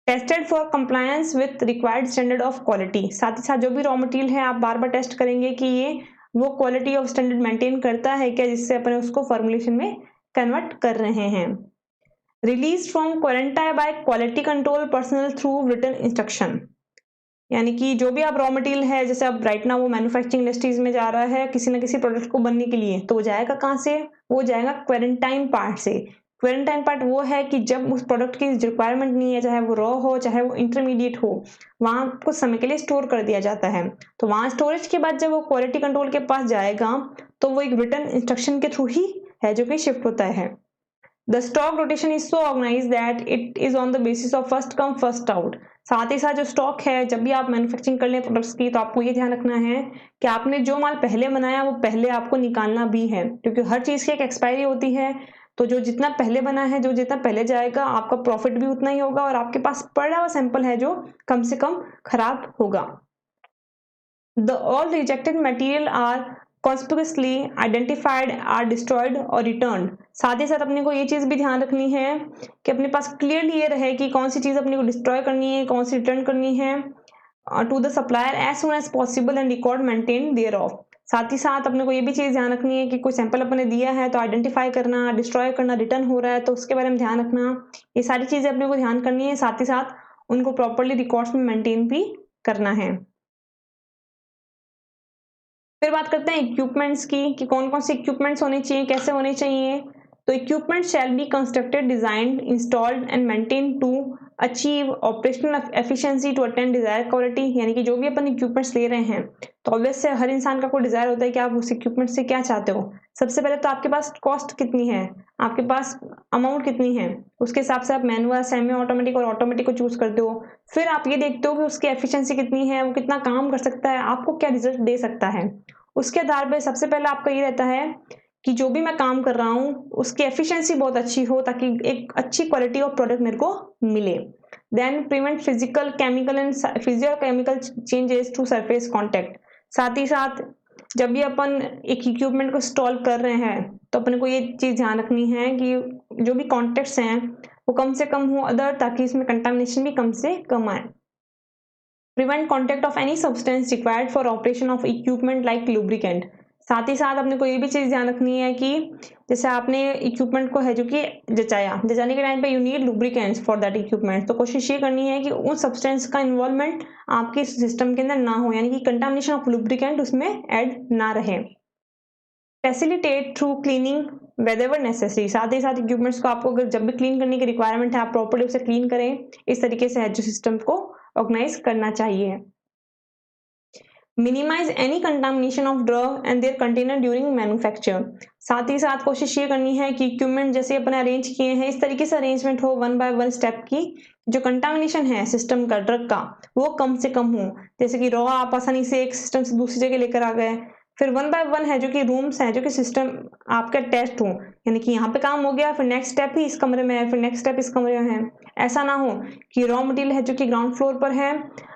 Tested for compliance with required standard of quality. साथ ही साथ जो भी रॉ मटेरियल है आप बार बार टेस्ट करेंगे कि ये वो क्वालिटी ऑफ स्टैंडर्ड मेंटेन करता है क्या, जिससे अपने उसको फॉर्मुलेशन में कन्वर्ट कर रहे हैं। Release from quarantine by quality control personnel through written instruction. यानी कि जो भी आप रॉ मटेरियल है, जैसे अब राइट ना वो मैन्युफैक्चरिंग इंडस्ट्रीज में जा रहा है किसी ना किसी प्रोडक्ट को बनने के लिए, तो वो जाएगा कहाँ से, वो जाएगा क्वारंटाइन पार्ट से। क्वारंटाइन पार्ट वो है कि जब उस प्रोडक्ट की रिक्वायरमेंट नहीं है, चाहे वो रॉ हो चाहे वो इंटरमीडिएट हो, वहां कुछ समय के लिए स्टोर कर दिया जाता है। तो वहां स्टोरेज के बाद जब वो क्वालिटी कंट्रोल के पास जाएगा तो वो एक रिटन इंस्ट्रक्शन के थ्रू ही है जो कि शिफ्ट होता है। The stock rotation is so organized that it is on the basis of first come first out। साथ ही साथ जो स्टॉक है, जब भी आप मैन्युफैक्चरिंग कर लें प्रोडक्ट्स की, तो आपको ये ध्यान रखना है कि आपने जो माल पहले बनाया वो पहले आपको निकालना भी है, क्योंकि हर चीज़ की एक एक्सपायरी होती है। तो जो जितना पहले बना है, जो जितना पहले जाएगा, आपका प्रॉफिट भी उतना ही होगा और आपके पास पड़ा हुआ सैंपल है जो कम से कम खराब होगा। The all rejected material are conspicuously identified, are destroyed और returned। साथ ही साथ अपने को ये चीज़ भी ध्यान रखनी है कि अपने पास क्लियरली ये रहे कि कौन सी चीज़ अपने को डिस्ट्रॉय करनी है, कौन सी रिटर्न करनी है to the supplier as soon as possible and record maintain there of. साथ ही साथ अपने को ये भी चीज़ ध्यान रखनी है कि कोई सैंपल अपने दिया है तो आइडेंटिफाई करना, डिस्ट्रॉय करना, रिटर्न हो रहा है तो उसके बारे में ध्यान रखना। ये सारी चीज़ें अपने को ध्यान करनी है, साथ ही साथ उनको प्रॉपरली रिकॉर्ड्स में मेंटेन भी करना है। फिर बात करते हैं इक्विपमेंट्स की कि कौन कौन से इक्विपमेंट्स होने चाहिए, कैसे होने चाहिए। तो equipment shall be constructed, designed, installed and maintain to achieve operational efficiency to attain desire quality. यानी कि जो भी अपन इक्विपमेंट्स ले रहे हैं तो ऑब्वियस से हर इंसान का कोई डिजायर होता है कि आप उस इक्विपमेंट से क्या चाहते हो। सबसे पहले तो आपके पास कॉस्ट कितनी है, आपके पास अमाउंट कितनी है, उसके हिसाब से आप मैनुअल, सेमी ऑटोमेटिक और ऑटोमेटिक को चूज करते हो। फिर आप ये देखते हो कि उसकी एफिशिएंसी कितनी है, वो कितना काम कर सकता है, आपको क्या रिजल्ट दे सकता है। उसके आधार पर सबसे पहले आपका ये रहता है कि जो भी मैं काम कर रहा हूँ उसकी एफिशिएंसी बहुत अच्छी हो ताकि एक अच्छी क्वालिटी ऑफ प्रोडक्ट मेरे को मिले। Then prevent physical, chemical and physiochemical changes to surface contact. साथ ही साथ जब भी अपन एक इक्विपमेंट को इंस्टॉल कर रहे हैं तो अपने को ये चीज़ ध्यान रखनी है कि जो भी कॉन्टेक्ट्स हैं वो कम से कम हो अदर, ताकि इसमें कंटामिनेशन भी कम से कम आए। Prevent contact of any substance required for operation of equipment like lubricant. साथ ही साथ अपने को ये भी चीज़ ध्यान रखनी है कि जैसे आपने इक्विपमेंट को है जो कि जचाने के टाइम पे you need lubricants for that equipment. तो कोशिश ये करनी है कि उन सब्सटेंस का इन्वॉल्वमेंट आपके सिस्टम के अंदर ना हो, यानी कि कंटामिनेशन ऑफ लुब्रिकेंट उसमें ऐड ना रहे। Facilitate thorough cleaning wherever necessary. साथ ही साथ इक्विपमेंट्स को आपको अगर जब भी क्लीन करने की रिक्वायरमेंट है आप प्रॉपर्ली उसे क्लीन करें। इस तरीके से है जो सिस्टम को ऑर्गेनाइज करना चाहिए। Minimise any contamination of drug and their container during manufacture. साथ ही साथ कोशिश ये करनी है कि इक्विपमेंट जैसे अपने अरेंज किए हैं इस तरीके से अरेंजमेंट हो वन बाय वन स्टेप की, जो कंटामिनेशन है सिस्टम का, ड्रग का, वो कम से कम हो। जैसे कि रॉ आप आसानी से एक सिस्टम से दूसरी जगह लेकर आ गए, फिर वन बाय वन है जो कि रूम्स हैं जो कि सिस्टम आपका टेस्ट हो, यानी कि यहाँ पे काम हो गया फिर नेक्स्ट स्टेप ही इस कमरे में है, फिर नेक्स्ट स्टेप इस कमरे में है। ऐसा ना हो कि रॉ मटेरियल है जो कि ग्राउंड फ्लोर पर है,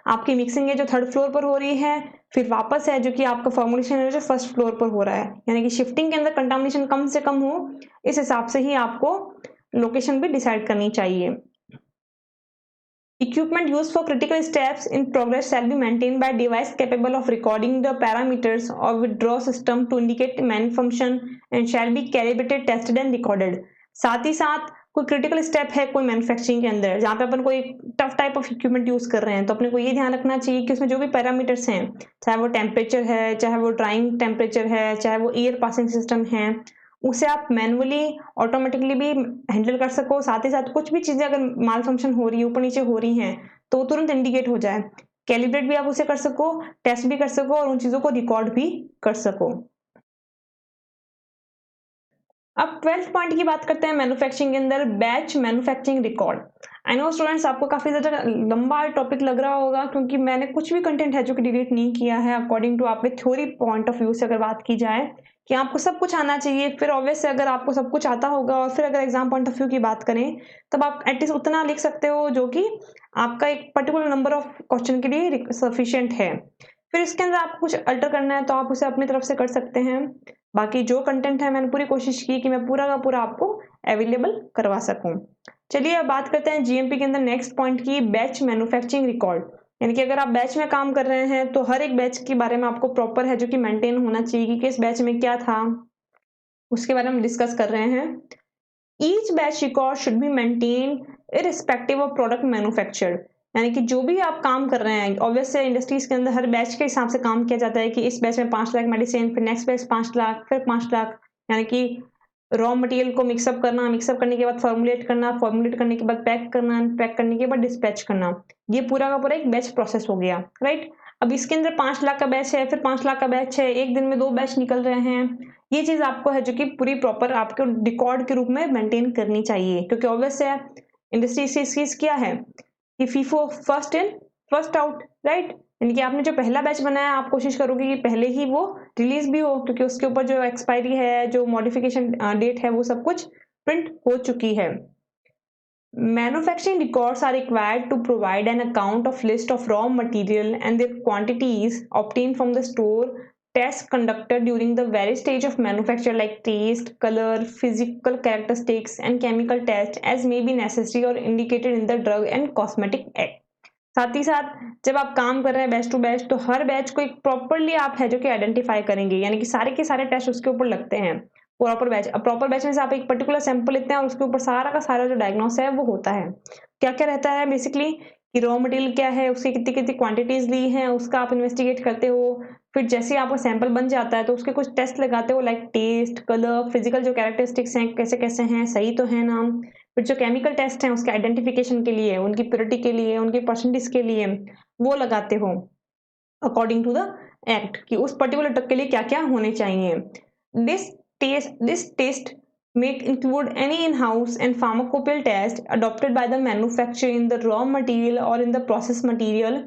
आपकी मिक्सिंग है जो थर्ड फ्लोर पर हो रही है, फिर वापस है जो कि आपका फॉर्मुलेशन है जो फर्स्ट फ्लोर पर हो रहा है। यानी कि शिफ्टिंग के अंदर कंटामिनेशन कम से कम हो, इस हिसाब से ही आपको लोकेशन भी डिसाइड करनी चाहिए। Equipment used for critical steps in progress shall be maintained by device capable of recording the parameters of withdrawal system to indicate malfunction and shall be calibrated, tested and recorded। साथ ही साथ कोई critical step है कोई manufacturing के अंदर जहाँ पे अपन कोई tough type of equipment use कर रहे हैं तो अपने को ये ध्यान रखना चाहिए कि उसमें जो भी पैरामीटर्स हैं, चाहे वो टेम्परेचर है, चाहे वो ड्राइंग टेम्परेचर है, चाहे वो एयर पासिंग सिस्टम है, उसे आप मैनुअली ऑटोमेटिकली भी हैंडल कर सको। साथ ही साथ कुछ भी चीज़ें अगर माल फंक्शन हो रही है, ऊपर नीचे हो रही हैं, तो तुरंत इंडिकेट हो जाए। कैलिब्रेट भी आप उसे कर सको, टेस्ट भी कर सको और उन चीज़ों को रिकॉर्ड भी कर सको। अब 12th पॉइंट की बात करते हैं मैन्युफैक्चरिंग के अंदर, batch manufacturing record. I know students आपको काफ़ी ज़्यादा लंबा टॉपिक लग रहा होगा क्योंकि मैंने कुछ भी कंटेंट है जो कि डिलीट नहीं किया है अकॉर्डिंग टू आपके थ्योरी पॉइंट ऑफ व्यू से अगर बात की जाए कि आपको सब कुछ आना चाहिए। फिर ऑब्वियस अगर आपको सब कुछ आता होगा और फिर अगर एग्जाम पॉइंट ऑफ व्यू की बात करें तब आप एटलीस्ट उतना लिख सकते हो जो कि आपका एक पर्टिकुलर नंबर ऑफ क्वेश्चन के लिए सफिशिएंट है। फिर इसके अंदर आपको कुछ अल्टर करना है तो आप उसे अपनी तरफ से कर सकते हैं। बाकी जो कंटेंट है मैंने पूरी कोशिश की कि मैं पूरा का पूरा आपको अवेलेबल करवा सकूं। चलिए अब बात करते हैं जीएमपी के अंदर नेक्स्ट पॉइंट की, बैच मैन्युफैक्चरिंग रिकॉर्ड। यानी कि अगर आप बैच में काम कर रहे हैं तो हर एक बैच के बारे में आपको प्रॉपर है जो कि मेंटेन होना चाहिए कि किस बैच में क्या था, उसके बारे में डिस्कस कर रहे हैं। Each batch record should be maintain irrespective of product manufactured. यानी कि जो भी आप काम कर रहे हैं ऑब्वियस से इंडस्ट्रीज के अंदर हर बैच के हिसाब से काम किया जाता है कि इस बैच में 5 लाख मेडिसिन, फिर नेक्स्ट बैच 5 लाख, फिर 5 लाख। यानी कि रॉ मटेरियल को मिक्सअप करना, मिक्सअप करने के बाद फॉर्मुलेट करना, फॉर्मुलेट करने के बाद पैक करना, पैक करने के बाद डिस्पैच करना, ये पूरा का पूरा एक बैच प्रोसेस हो गया, राइट। अब इसके अंदर 5 लाख का बैच है, फिर 5 लाख का बैच है, एक दिन में 2 बैच निकल रहे हैं। ये चीज आपको है जो कि पूरी प्रॉपर आपको रिकॉर्ड के रूप में मेंटेन करनी चाहिए क्योंकि ऑब्वियस है इंडस्ट्री से चीज क्या है कि FIFO first in first out, right. यानी कि आपने जो पहला बैच बनाया आप कोशिश करोगे कि पहले ही वो रिलीज भी हो क्योंकि उसके ऊपर जो एक्सपायरी है, जो मॉडिफिकेशन डेट है, वो सब कुछ प्रिंट हो चुकी है। Manufacturing records are required to provide an account of list of raw material and their quantities obtained from the store, tests conducted during the various stage of manufacture like taste, color, physical characteristics and chemical tests as may be necessary or indicated in the Drug and Cosmetic Act। साथ ही साथ जब आप काम कर रहे हैं batch to batch, तो हर बैच को एक प्रॉपरली आप है जो कि आइडेंटिफाई करेंगे, यानी कि सारे के सारे टेस्ट उसके ऊपर लगते हैं। प्रॉपर बैच, अब प्रॉपर बैच में से आप एक पर्टिकुलर सैंपल लेते हैं और उसके ऊपर सारा का सारा जो डायग्नोस है वो होता है। क्या क्या रहता है बेसिकली कि रॉ मटेरियल क्या है, उसकी कितनी कितनी क्वांटिटीज ली हैं, उसका आप इन्वेस्टिगेट करते हो। फिर जैसे ही आपका सैंपल बन जाता है तो उसके कुछ टेस्ट लगाते हो लाइक टेस्ट, कलर, फिजिकल जो कैरेक्टरिस्टिक्स हैं कैसे कैसे हैं, सही तो है ना। फिर जो केमिकल टेस्ट हैं उसके आइडेंटिफिकेशन के लिए, उनकी प्योरिटी के लिए, उनके परसेंटेज के लिए वो लगाते हो अकॉर्डिंग टू द एक्ट कि उस पर्टिकुलर ड्रग के लिए क्या क्या होने चाहिए। This test may include any in-house and pharmacopoeial test adopted by the manufacturer in the raw material or in the process material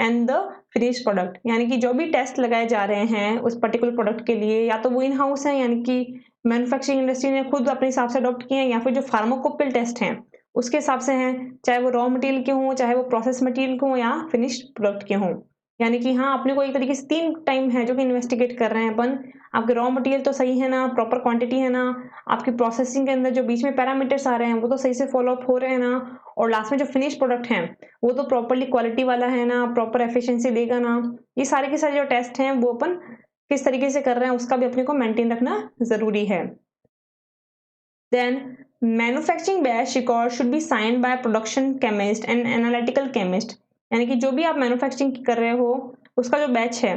and the finished product। यानी कि जो भी टेस्ट लगाए जा रहे हैं उस पर्टिकुलर प्रोडक्ट के लिए, या तो वो इन हाउस है यानी कि मैन्युफैक्चरिंग इंडस्ट्री ने खुद अपने हिसाब से अडॉप्ट किए हैं, या फिर जो फार्माकोपियल टेस्ट हैं उसके हिसाब से हैं, चाहे वो रॉ मटेरियल के हों, चाहे वो प्रोसेस मटेरियल के हों या फिनिश्ड प्रोडक्ट के हों। यानी कि हाँ, अपने को एक तरीके से 3 टाइम है जो कि इन्वेस्टिगेट कर रहे हैं अपन। आपके रॉ मटेरियल तो सही है ना, प्रॉपर क्वांटिटी है ना, आपकी प्रोसेसिंग के अंदर जो बीच में पैरामीटर्स आ रहे हैं वो तो सही से फॉलो अप हो रहे हैं ना, और लास्ट में जो फिनिश प्रोडक्ट है वो तो प्रॉपरली क्वालिटी वाला है ना, प्रॉपर एफिशिएंसी देगा ना। ये सारे के सारे जो टेस्ट हैं वो अपन किस तरीके से कर रहे हैं उसका भी अपने को मेंटेन रखना जरूरी है। Then manufacturing batch record should be signed by production chemist and analytical chemist। यानी कि जो भी आप मैन्युफैक्चरिंग कर रहे हो उसका जो बैच है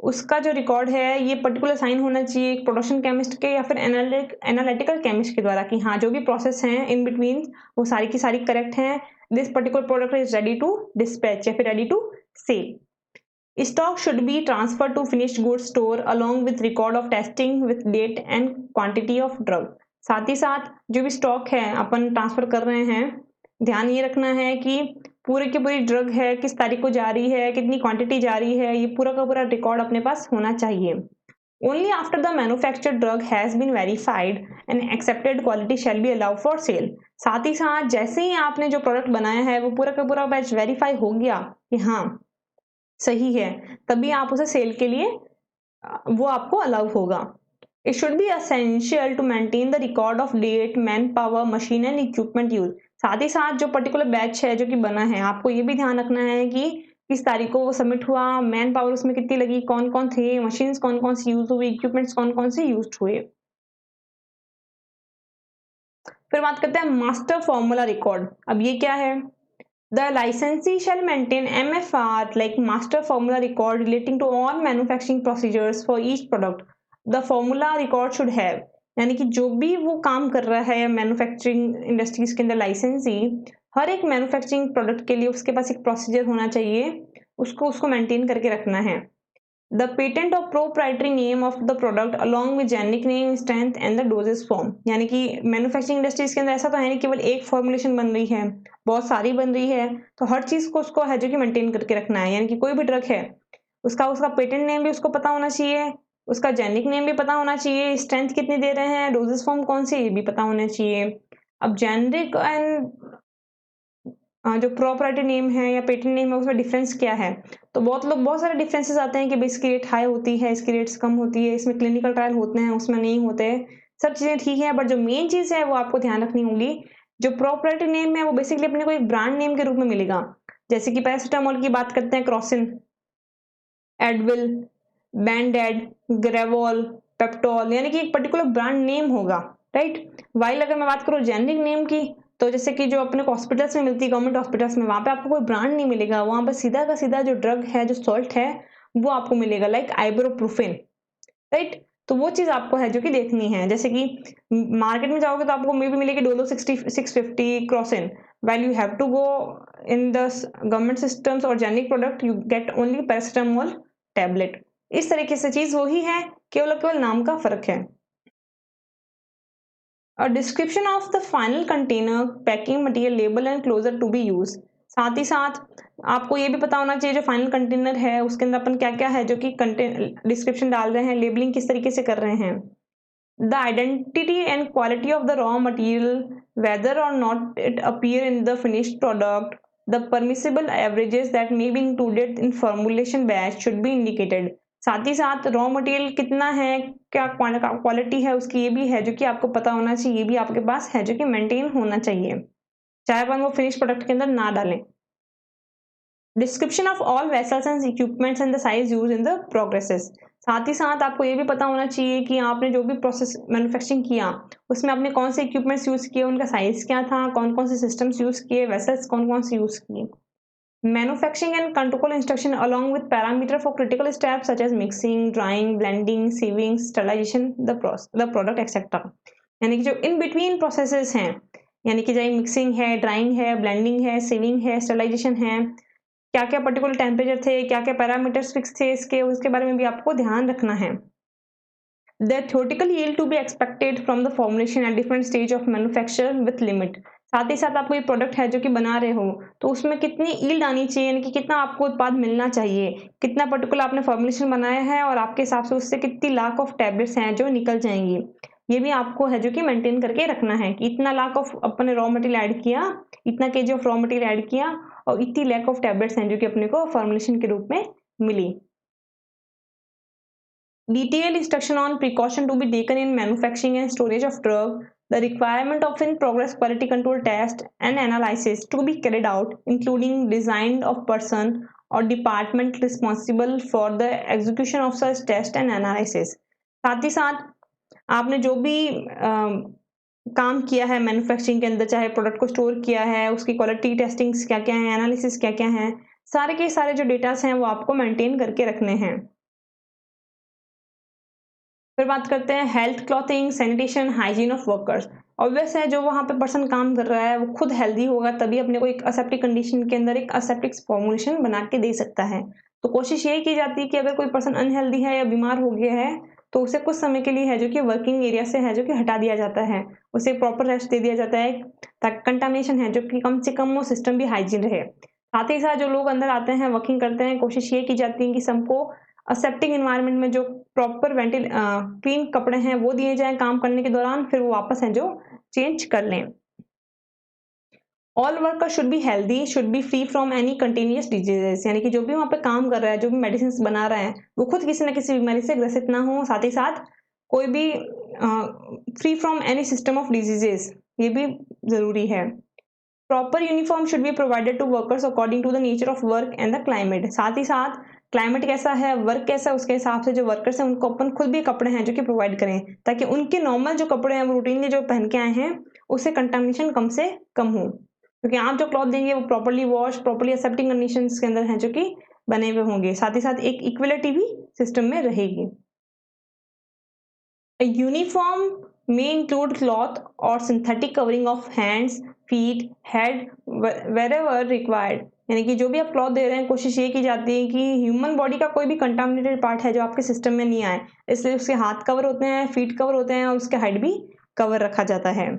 उसका जो रिकॉर्ड है ये पर्टिकुलर साइन होना चाहिए एक प्रोडक्शन केमिस्ट के या फिर एनालिटिकल केमिस्ट के द्वारा कि हाँ जो भी प्रोसेस हैं इन बिटवीन वो सारी की सारी करेक्ट हैं। This particular product is ready to dispatch या फिर ready to sale. Stock should be transfer to finished goods store along with record of testing with date and quantity of drug. साथ ही साथ जो भी स्टॉक है अपन transfer कर रहे हैं, ध्यान ये रखना है कि पूरे की पूरी ड्रग है किस तारीख को जा रही है, कितनी क्वांटिटी जा रही है, ये पूरा का पूरा रिकॉर्ड अपने पास होना चाहिए। Only after the manufactured drug has been verified and accepted quality shall be allow for sale. साथ ही साथ जैसे ही आपने जो प्रोडक्ट बनाया है वो पूरा का पूरा बैच वेरीफाई हो गया कि हाँ सही है, तभी आप उसे सेल के लिए वो आपको अलाउ होगा। It should be essential to maintain the record of date, manpower, machine and equipment use। साथ ही साथ जो पर्टिकुलर बैच है जो कि बना है आपको ये भी ध्यान रखना है कि किस तारीख को वो सबमिट हुआ, मैन पावर उसमें कितनी लगी, कौन कौन थे, मशीन्स कौन कौन सी यूज हुई, इक्विपमेंट्स कौन कौन से यूज हुए। फिर बात करते हैं मास्टर फॉर्मूला रिकॉर्ड। अब ये क्या है? The licensee shall maintain MFR like master formula record relating to all manufacturing procedures for each product। The formula record should have, यानी कि जो भी वो काम कर रहा है मैन्युफैक्चरिंग इंडस्ट्रीज के अंदर लाइसेंसी, हर एक मैन्युफैक्चरिंग प्रोडक्ट के लिए उसके पास एक प्रोसीजर होना चाहिए, उसको मेंटेन करके रखना है। The patent of proprietary name of the product along with generic name, strength and the dosage form। यानी कि मैन्युफैक्चरिंग इंडस्ट्रीज के अंदर ऐसा तो है नहीं केवल एक फॉर्मुलेशन बन रही है, बहुत सारी बन रही है, तो हर चीज को उसको है जो कि मेंटेन करके रखना है। यानी कि कोई भी ड्रग है उसका पेटेंट नेम भी उसको पता होना चाहिए, उसका जेनिक नेम भी पता होना चाहिए, स्ट्रेंथ कितनी दे रहे हैं, डोजेस फॉर्म कौन सी ये भी पता होना चाहिए। अब जेनरिक एंड जो प्रॉपर्टी नेम है या पेटेंट नेम है उसमें डिफरेंस क्या है, तो बहुत सारे डिफरेंसेस आते हैं कि इसकी रेट हाई होती है, इसकी रेट्स कम होती है, इसमें क्लिनिकल ट्रायल होते हैं उसमें नहीं होते, सब चीजें ठीक है, बट जो मेन चीज है वो आपको ध्यान रखनी होगी। जो प्रॉपर्टी नेम है वो बेसिकली अपने को एक ब्रांड नेम के रूप में मिलेगा। जैसे कि पैरासिटामोल की बात करते हैं क्रॉसिन, एडविल, बैंडेड, ग्रेवोल, पेप्टोल, यानी कि एक पर्टिकुलर ब्रांड नेम होगा, राइट। वाइल अगर मैं बात करूँ जेनरिक नेम की, तो जैसे कि जो अपने को हॉस्पिटल्स में मिलती है, गवर्नमेंट हॉस्पिटल्स में, वहां पे आपको कोई ब्रांड नहीं मिलेगा, वहां पर सीधा का सीधा जो ड्रग है, जो सॉल्ट है वो आपको मिलेगा, लाइक आइब्रोप्रोफेन, राइट। तो वो चीज आपको है जो कि देखनी है। जैसे कि मार्केट में जाओगे तो आपको मे भी मिलेगी Dolo 650 Crocin, while you have to go in the government systems or generic product you get only paracetamol tablet। इस तरीके से चीज वही है, केवल नाम का फर्क है। A description of the final container, packing material, label and closure to be used। साथ ही साथ आपको ये भी पता होना चाहिए जो फाइनल कंटेनर है उसके अंदर अपन क्या क्या है जो कि डिस्क्रिप्शन डाल रहे हैं, लेबलिंग किस तरीके से कर रहे हैं। the identity and quality of the raw material, whether or not it appear in the finished product, the permissible averages that may be included in formulation batch should be indicated. साथ ही साथ raw material कितना है, क्या quality है उसकी, ये भी है जो कि आपको पता होना चाहिए, ये भी आपके पास है जो कि मेंटेन होना चाहिए, चाहे अपन वो फिनिश प्रोडक्ट के अंदर ना डालें. Description of all vessels and equipments and the size use in the progresses. साथ ही साथ आपको ये भी पता होना चाहिए कि आपने जो भी प्रोसेस मैन्युफैक्चरिंग किया उसमें आपने कौन से इक्विपमेंट्स यूज किए, उनका साइज क्या था, कौन कौन से सिस्टम्स यूज किए, वेसल्स कौन कौन से यूज किए. Manufacturing and control instruction along with parameter for critical steps such as mixing, drying, blending, sieving, sterilization, the product etc. यानी कि जो in between processes हैं, यानी कि चाहे मिक्सिंग है, ड्राइंग है, ब्लेंडिंग है, सीविंग है, स्टरलाइजेशन है, क्या क्या पर्टिकुलर टेम्परेचर थे, क्या क्या पैरामीटर्स फिक्स थे इसके, उसके बारे में भी आपको ध्यान रखना है. The theoretical yield to be expected from the formulation at different stage of manufacture with limit. साथ ही साथ आपको ये प्रोडक्ट है जो कि बना रहे हो तो उसमें कितनी यील्ड आनी चाहिए, यानी कि कितना आपको उत्पाद मिलना चाहिए, कितना पर्टिकुलर आपने फॉर्मुलेशन बनाया है और आपके हिसाब से उससे कितनी लाख ऑफ टैबलेट्स हैं जो निकल जाएंगी, ये भी आपको है जो कि मेंटेन करके रखना है कि इतना लाख ऑफ अपने रॉ मटेरियल ऐड किया, इतना KG of raw material add किया और इतनी लाख ऑफ टैबलेट्स हैं जो कि अपने को फॉर्मुलेशन के रूप में मिली. Detailed instruction on precaution to be taken in manufacturing and storage of drug, the requirement of in-progress quality control test and analysis to be carried out, including design of person or department responsible for the execution of such test and analysis. साथ ही साथ आपने जो भी काम किया है manufacturing के अंदर, चाहे प्रोडक्ट को स्टोर किया है, उसकी क्वालिटी टेस्टिंग्स क्या क्या है, एनालिसिस क्या क्या है, सारे के सारे जो डेटास हैं वो आपको मेंटेन करके रखने हैं. फिर बात करते हैं health, clothing, sanitation, hygiene of workers. Obvious है जो वहाँ पे पर्सन काम कर रहा है वो खुद हेल्दी होगा तभी अपने को एक असेप्टिक कंडीशन के अंदर एक असेप्टिक फॉर्मुलेशन बना के दे सकता है. तो कोशिश ये की जाती है कि अगर कोई पर्सन अनहेल्दी है या बीमार हो गया है तो उसे कुछ समय के लिए है जो कि वर्किंग एरिया से है जो कि हटा दिया जाता है, उसे प्रॉपर रेस्ट दे दिया जाता है ताकि कंटामिनेशन है जो कि कम से कम वो सिस्टम भी हाइजीन रहे. साथ ही साथ जो लोग अंदर आते हैं वर्किंग करते हैं, कोशिश ये की जाती है कि सबको असेप्टिक एनवायरनमेंट में जो प्रॉपर क्लीन कपड़े हैं वो दिए जाएं काम करने के दौरान, फिर वो वापस हैं जो चेंज कर लें. All worker should be healthy, should be free from any continuous diseases, यानी कि जो भी वहाँ पे काम कर रहा है, जो भी मेडिसिन बना रहा है वो खुद किसी न किसी बीमारी से ग्रसित ना हो, साथ ही साथ कोई भी free from any system of diseases, ये भी जरूरी है. Proper uniform should be provided to workers according to the nature of work and the climate. साथ ही साथ क्लाइमेट कैसा है, वर्क कैसा है, उसके हिसाब से जो वर्कर्स हैं उनको अपन खुद भी कपड़े हैं जो कि प्रोवाइड करें ताकि उनके नॉर्मल जो कपड़े हैं वो रूटीनली जो पहन के आए हैं उससे कंटामिनेशन कम से कम हो, क्योंकि आप जो क्लॉथ देंगे वो properly wash, properly accepting conditions के अंदर हैं जो कि बने हुए होंगे. साथ ही साथ एक इक्वलिटी भी सिस्टम में रहेगी. A uniform may include cloth or synthetic covering of hands, feet, head wherever required. यानी कि जो भी आप क्लॉथ दे रहे हैं कोशिश ये की जाती है कि ह्यूमन बॉडी का कोई भी कंटामिनेटेड पार्ट है जो आपके सिस्टम में नहीं आए, इसलिए उसके हाथ कवर होते हैं, फीट कवर होते हैं और उसके हेड भी कवर रखा जाता है.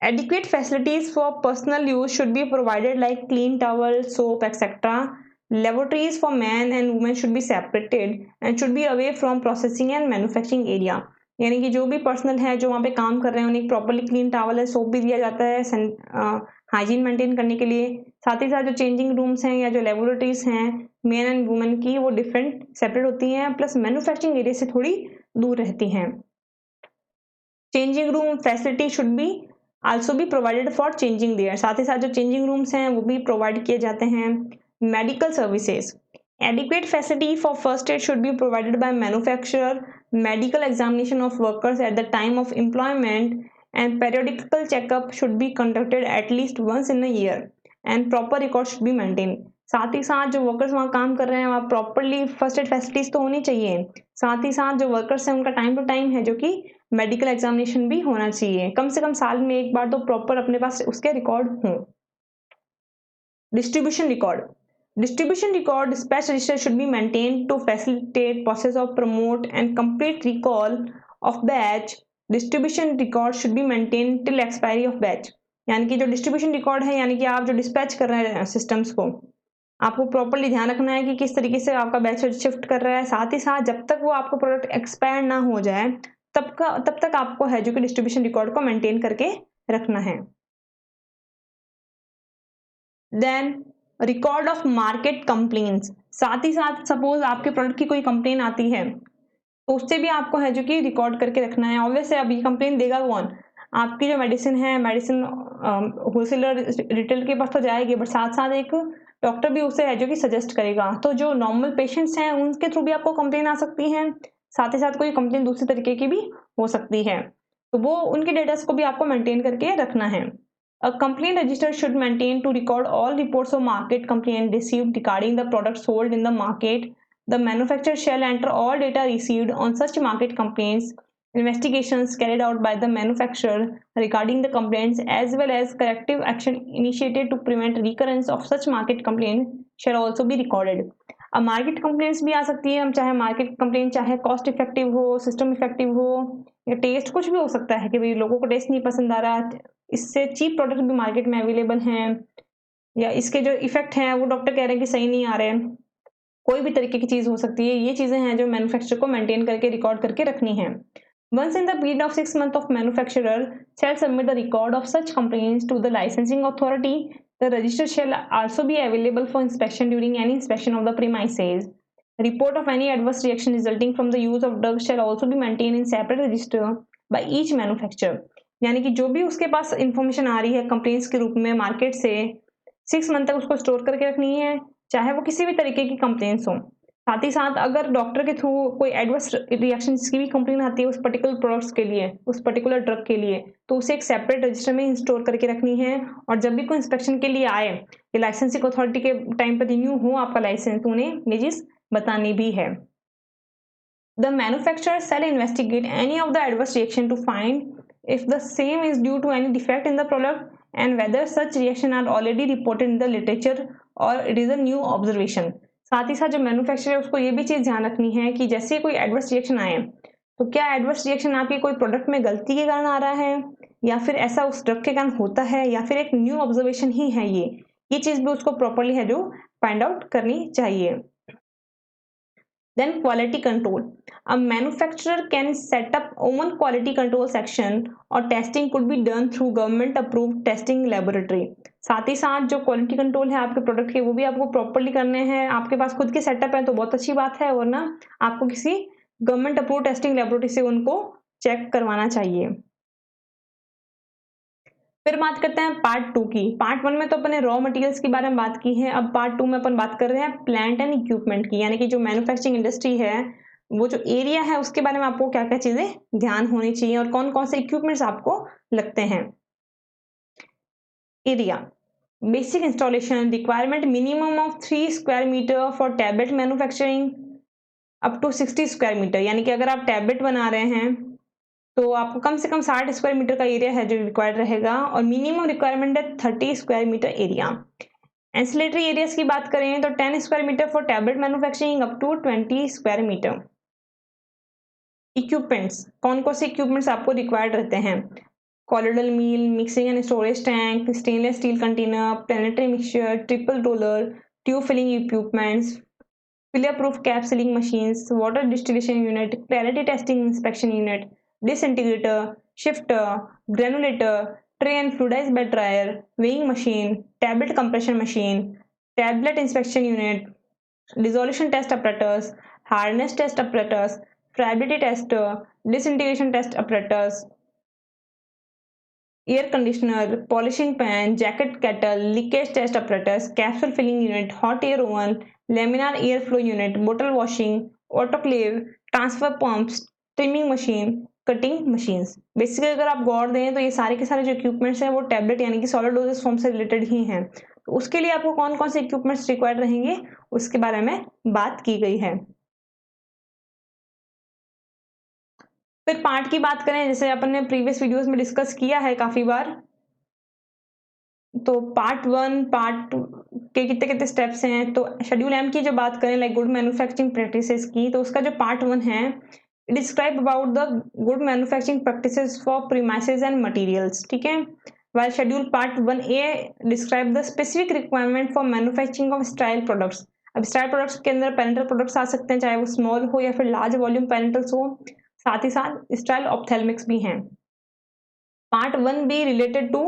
Adequate facilities for personal use should be provided like clean towel, soap, etc. Laboratories for men and women should be separated and should be away from processing and manufacturing area. यानी कि जो भी personal है जो वहाँ पे काम कर रहे हैं उन्हें प्रॉपरली क्लीन टॉवल है, सोप भी दिया जाता है हाइजीन मेंटेन करने के लिए. साथ ही साथ जो चेंजिंग रूम्स हैं या जो लेबोरेटरीज हैं मेन एंड वुमेन की वो डिफरेंट सेपरेट होती हैं, प्लस मैन्युफैक्चरिंग एरिया से थोड़ी दूर रहती हैं. Changing room facility should be also be provided for changing their. साथ ही साथ जो चेंजिंग रूम्स हैं वो भी प्रोवाइड किए जाते हैं. Medical services, adequate facility for first aid should be provided by manufacturer, medical examination of workers at the time of employment and periodical checkup should be conducted at least once in a year and proper record should be maintained. साथ ही साथ जो workers वहाँ काम कर रहे हैं वहाँ प्रॉपरली फर्स्ट एड फैसिलिटीज तो होनी चाहिए, साथ ही साथ जो वर्कर्स हैं उनका टाइम टू टाइम है जो कि मेडिकल एग्जामिनेशन भी होना चाहिए, कम से कम साल में एक बार तो प्रॉपर अपने पास उसके रिकॉर्ड हों. Distribution record, distribution record dispatch register should be maintained to facilitate process of promote and complete recall of batch. Distribution record should be maintained till expiry of batch. यानी कि जो डिस्ट्रीब्यूशन रिकॉर्ड है यानी कि आप जो dispatch कर रहे हैं सिस्टम्स को आपको प्रॉपरली ध्यान रखना है कि किस तरीके से आपका बैच शिफ्ट कर रहा है. साथ ही साथ जब तक वो आपको प्रोडक्ट एक्सपायर ना हो जाए तब तक आपको है जो कि डिस्ट्रीब्यूशन रिकॉर्ड को मेंटेन करके रखना है। Then record of market complaints, साथ ही साथ सपोज आपके प्रोडक्ट की कोई कंप्लेन आती है तो उससे भी आपको है जो कि रिकॉर्ड करके रखना है। ऑब्वियस है, अब ये कंप्लेन देगा कौन? आपकी जो मेडिसिन है, मेडिसिन होलसेलर रिटेल के पास तो जाएगी, बट साथ साथ एक डॉक्टर भी उसे है जो कि सजेस्ट करेगा। तो जो नॉर्मल पेशेंट्स हैं उनके थ्रू भी आपको कंप्लेन आ सकती है, साथ ही साथ कोई कंप्लेन दूसरी तरीके की भी हो सकती है, तो वो उनके डेटा को भी आपको मेंटेन करके रखना है। A complaint register should maintain to record all reports of market complaint received regarding the product sold in the market. The manufacturer shall enter all data received on such market complaints. Investigations carried out by the manufacturer regarding the complaints as well as corrective action initiated to prevent recurrence of such market complaint shall also be recorded. अब market complaints भी आ सकती है, हम चाहे market complaint चाहे cost effective हो, system effective हो या टेस्ट, कुछ भी हो सकता है कि भाई लोगों को टेस्ट नहीं पसंद आ रहा, इससे चीप प्रोडक्ट भी मार्केट में अवेलेबल हैं, या इसके जो इफेक्ट हैं वो डॉक्टर कह रहे हैं कि सही नहीं आ रहे हैं, कोई भी तरीके की चीज हो सकती है। ये चीजें हैं जो मैन्युफैक्चरर को मेंटेन करके रिकॉर्ड करके रखनी है। Once in the period of 6 months of manufacturer shall submit the record of such complaints to the licensing authority. The register shall also be available for inspection during any inspection of the premises. Report of any adverse reaction resulting from the use of drugs shall also be maintained in separate register by each manufacturer. यानी कि जो भी उसके पास information आ रही है complaints के रूप में मार्केट से, 6 मंथ तक उसको स्टोर करके रखनी है, चाहे वो किसी भी तरीके की कंप्लेंट्स हो। साथ ही साथ अगर डॉक्टर के थ्रू कोई एडवर्स रिएक्शन की भी कंप्लेन आती है उस पर्टिकुलर प्रोडक्ट्स के लिए, उस पर्टिकुलर ड्रग के लिए, तो उसे एक सेपरेट रजिस्टर में स्टोर करके रखनी है। और जब भी कोई इंस्पेक्शन के लिए आए, ये लाइसेंसिंग अथॉरिटी के टाइम पर रिन्यू हो आपका लाइसेंस, तो उन्हें ये चीज बतानी भी है। The manufacturer shall investigate any of the adverse reaction to find if the same is due to any defect in the product and whether such reaction are already reported in the literature or it is a new observation. साथ ही साथ जो manufacturer है उसको ये भी चीज ध्यान रखनी है कि जैसे कोई एडवर्स रिएक्शन आए तो क्या एडवर्स रिएक्शन आपके कोई प्रोडक्ट में गलती के कारण आ रहा है, या फिर ऐसा उस ड्रग के कारण होता है, या फिर एक न्यू ऑब्जर्वेशन ही है ये चीज भी उसको प्रॉपरली है जो फाइंड आउट करनी चाहिए। Then quality control. A manufacturer can set up own quality control section or testing could be done through government approved testing laboratory. साथ ही साथ जो क्वालिटी कंट्रोल है आपके प्रोडक्ट के वो भी आपको प्रॉपरली करने हैं। आपके पास खुद के सेटअप है तो बहुत अच्छी बात है, वरना आपको किसी गवर्नमेंट अप्रूव टेस्टिंग लेबोरेटरी से उनको चेक करवाना चाहिए। फिर बात करते हैं पार्ट 2 की। पार्ट 1 में तो अपने रॉ मटेरियल्स के बारे में बात की है, अब पार्ट 2 में अपन बात कर रहे हैं प्लांट एंड इक्विपमेंट की, यानी कि जो मैन्युफैक्चरिंग इंडस्ट्री है वो जो एरिया है उसके बारे में आपको क्या क्या चीजें ध्यान होनी चाहिए और कौन कौन से इक्विपमेंट्स आपको लगते हैं। Area, basic installation requirement minimum of 3 square metre for tablet manufacturing up to 60 square metre, यानी कि अगर आप टैबलेट बना रहे हैं तो आपको कम से कम 60 स्क्वायर मीटर का एरिया है जो रिक्वायर्ड रहेगा, और मिनिमम रिक्वायरमेंट है 30 square metre area. Ancillary areas की बात करें तो 10 square metre for tablet manufacturing up to 20 square metre. Equipments, कौन कौन से इक्विपमेंट्स आपको रिक्वायर्ड रहते हैं? Colloidal mill, mixing and storage tank, stainless steel container, planetary mixture, triple roller, tube filling equipments, pilfer proof cap sealing machines, water distillation unit, clarity testing inspection unit, disintegrator, shifter, granulator, tray and fluidized bed dryer, weighing machine, tablet compression machine, tablet inspection unit, dissolution test apparatus, hardness test apparatus, friability tester, disintegration test apparatus, air conditioner, polishing pan, jacket kettle, leakage test apparatus, capsule filling unit, hot air oven, laminar airflow unit, bottle washing, autoclave, transfer pumps, trimming machine, cutting machines. Basically अगर आप गौर दें तो ये सारे के सारे जो equipments हैं वो टैबलेट यानी कि सॉलिड डोजेस फॉर्म से रिलेटेड ही हैं, तो उसके लिए आपको कौन कौन से इक्विपमेंट्स रिक्वायर्ड रहेंगे उसके बारे में बात की गई है। फिर पार्ट की बात करें, जैसे अपन ने प्रीवियस वीडियोस में डिस्कस किया है काफी बार, तो पार्ट 1 पार्ट के कितने कितने स्टेप्स हैं, तो शेड्यूल एम की जो बात करें लाइक गुड मैन्युफैक्चरिंग प्रैक्टिसेस की, तो उसका जो पार्ट 1 है describe about the good manufacturing practices for premises and materials, ठीक है। while schedule part 1A describe the specific requirement for manufacturing of sterile products। अब sterile products के अंदर पेरेंटल प्रोडक्ट्स आ सकते हैं, चाहे वो स्मॉल हो या फिर लार्ज वॉल्यूम पेरेंटल्स हो। साथ ही साथ स्टाइल ऑप्थेल्मिक्स भी हैं। Part 1B related to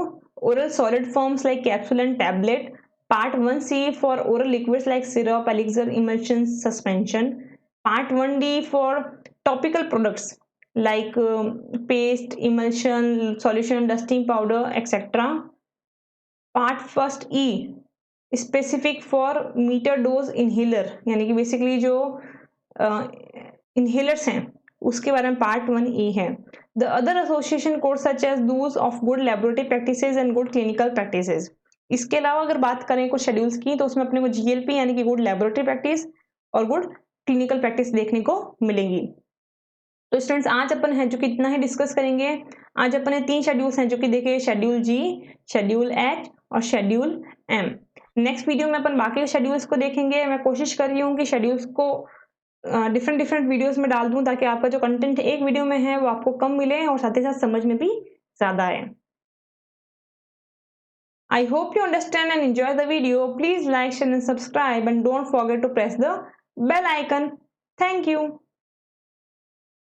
oral solid forms like capsule and tablet. Part 1C for oral liquids like syrup, elixir, emulsions, suspension. Part 1D for topical products like paste, emulsion, solution, dusting powder, etc. Part first E specific for metered dose inhaler, यानी कि basically जो inhalers हैं उसके बारे में part 1E है। The other association code such as those of good laboratory practices and good clinical practices. इसके अलावा अगर बात करें कुछ शेड्यूल्स की तो उसमें अपने को GLP यानी कि गुड लैबोरेटरी प्रैक्टिस और गुड क्लिनिकल प्रैक्टिस देखने को मिलेंगी। तो स्टूडेंट्स आज अपन है जो कि इतना ही डिस्कस करेंगे। आज अपन ने 3 शेड्यूल्स हैं जो कि देखे, शेड्यूल G, शेड्यूल H और शेड्यूल M। नेक्स्ट वीडियो में अपन बाकी शेड्यूल्स को देखेंगे। मैं कोशिश कर रही हूँ कि शेड्यूल्स को डिफरेंट वीडियोस में डाल दूं ताकि आपका जो कंटेंट एक वीडियो में है वो आपको कम मिले और साथ ही साथ समझ में भी ज्यादा आए। I hope you understand and enjoy the video. Please like, share and subscribe and don't forget to press the bell icon. Thank you.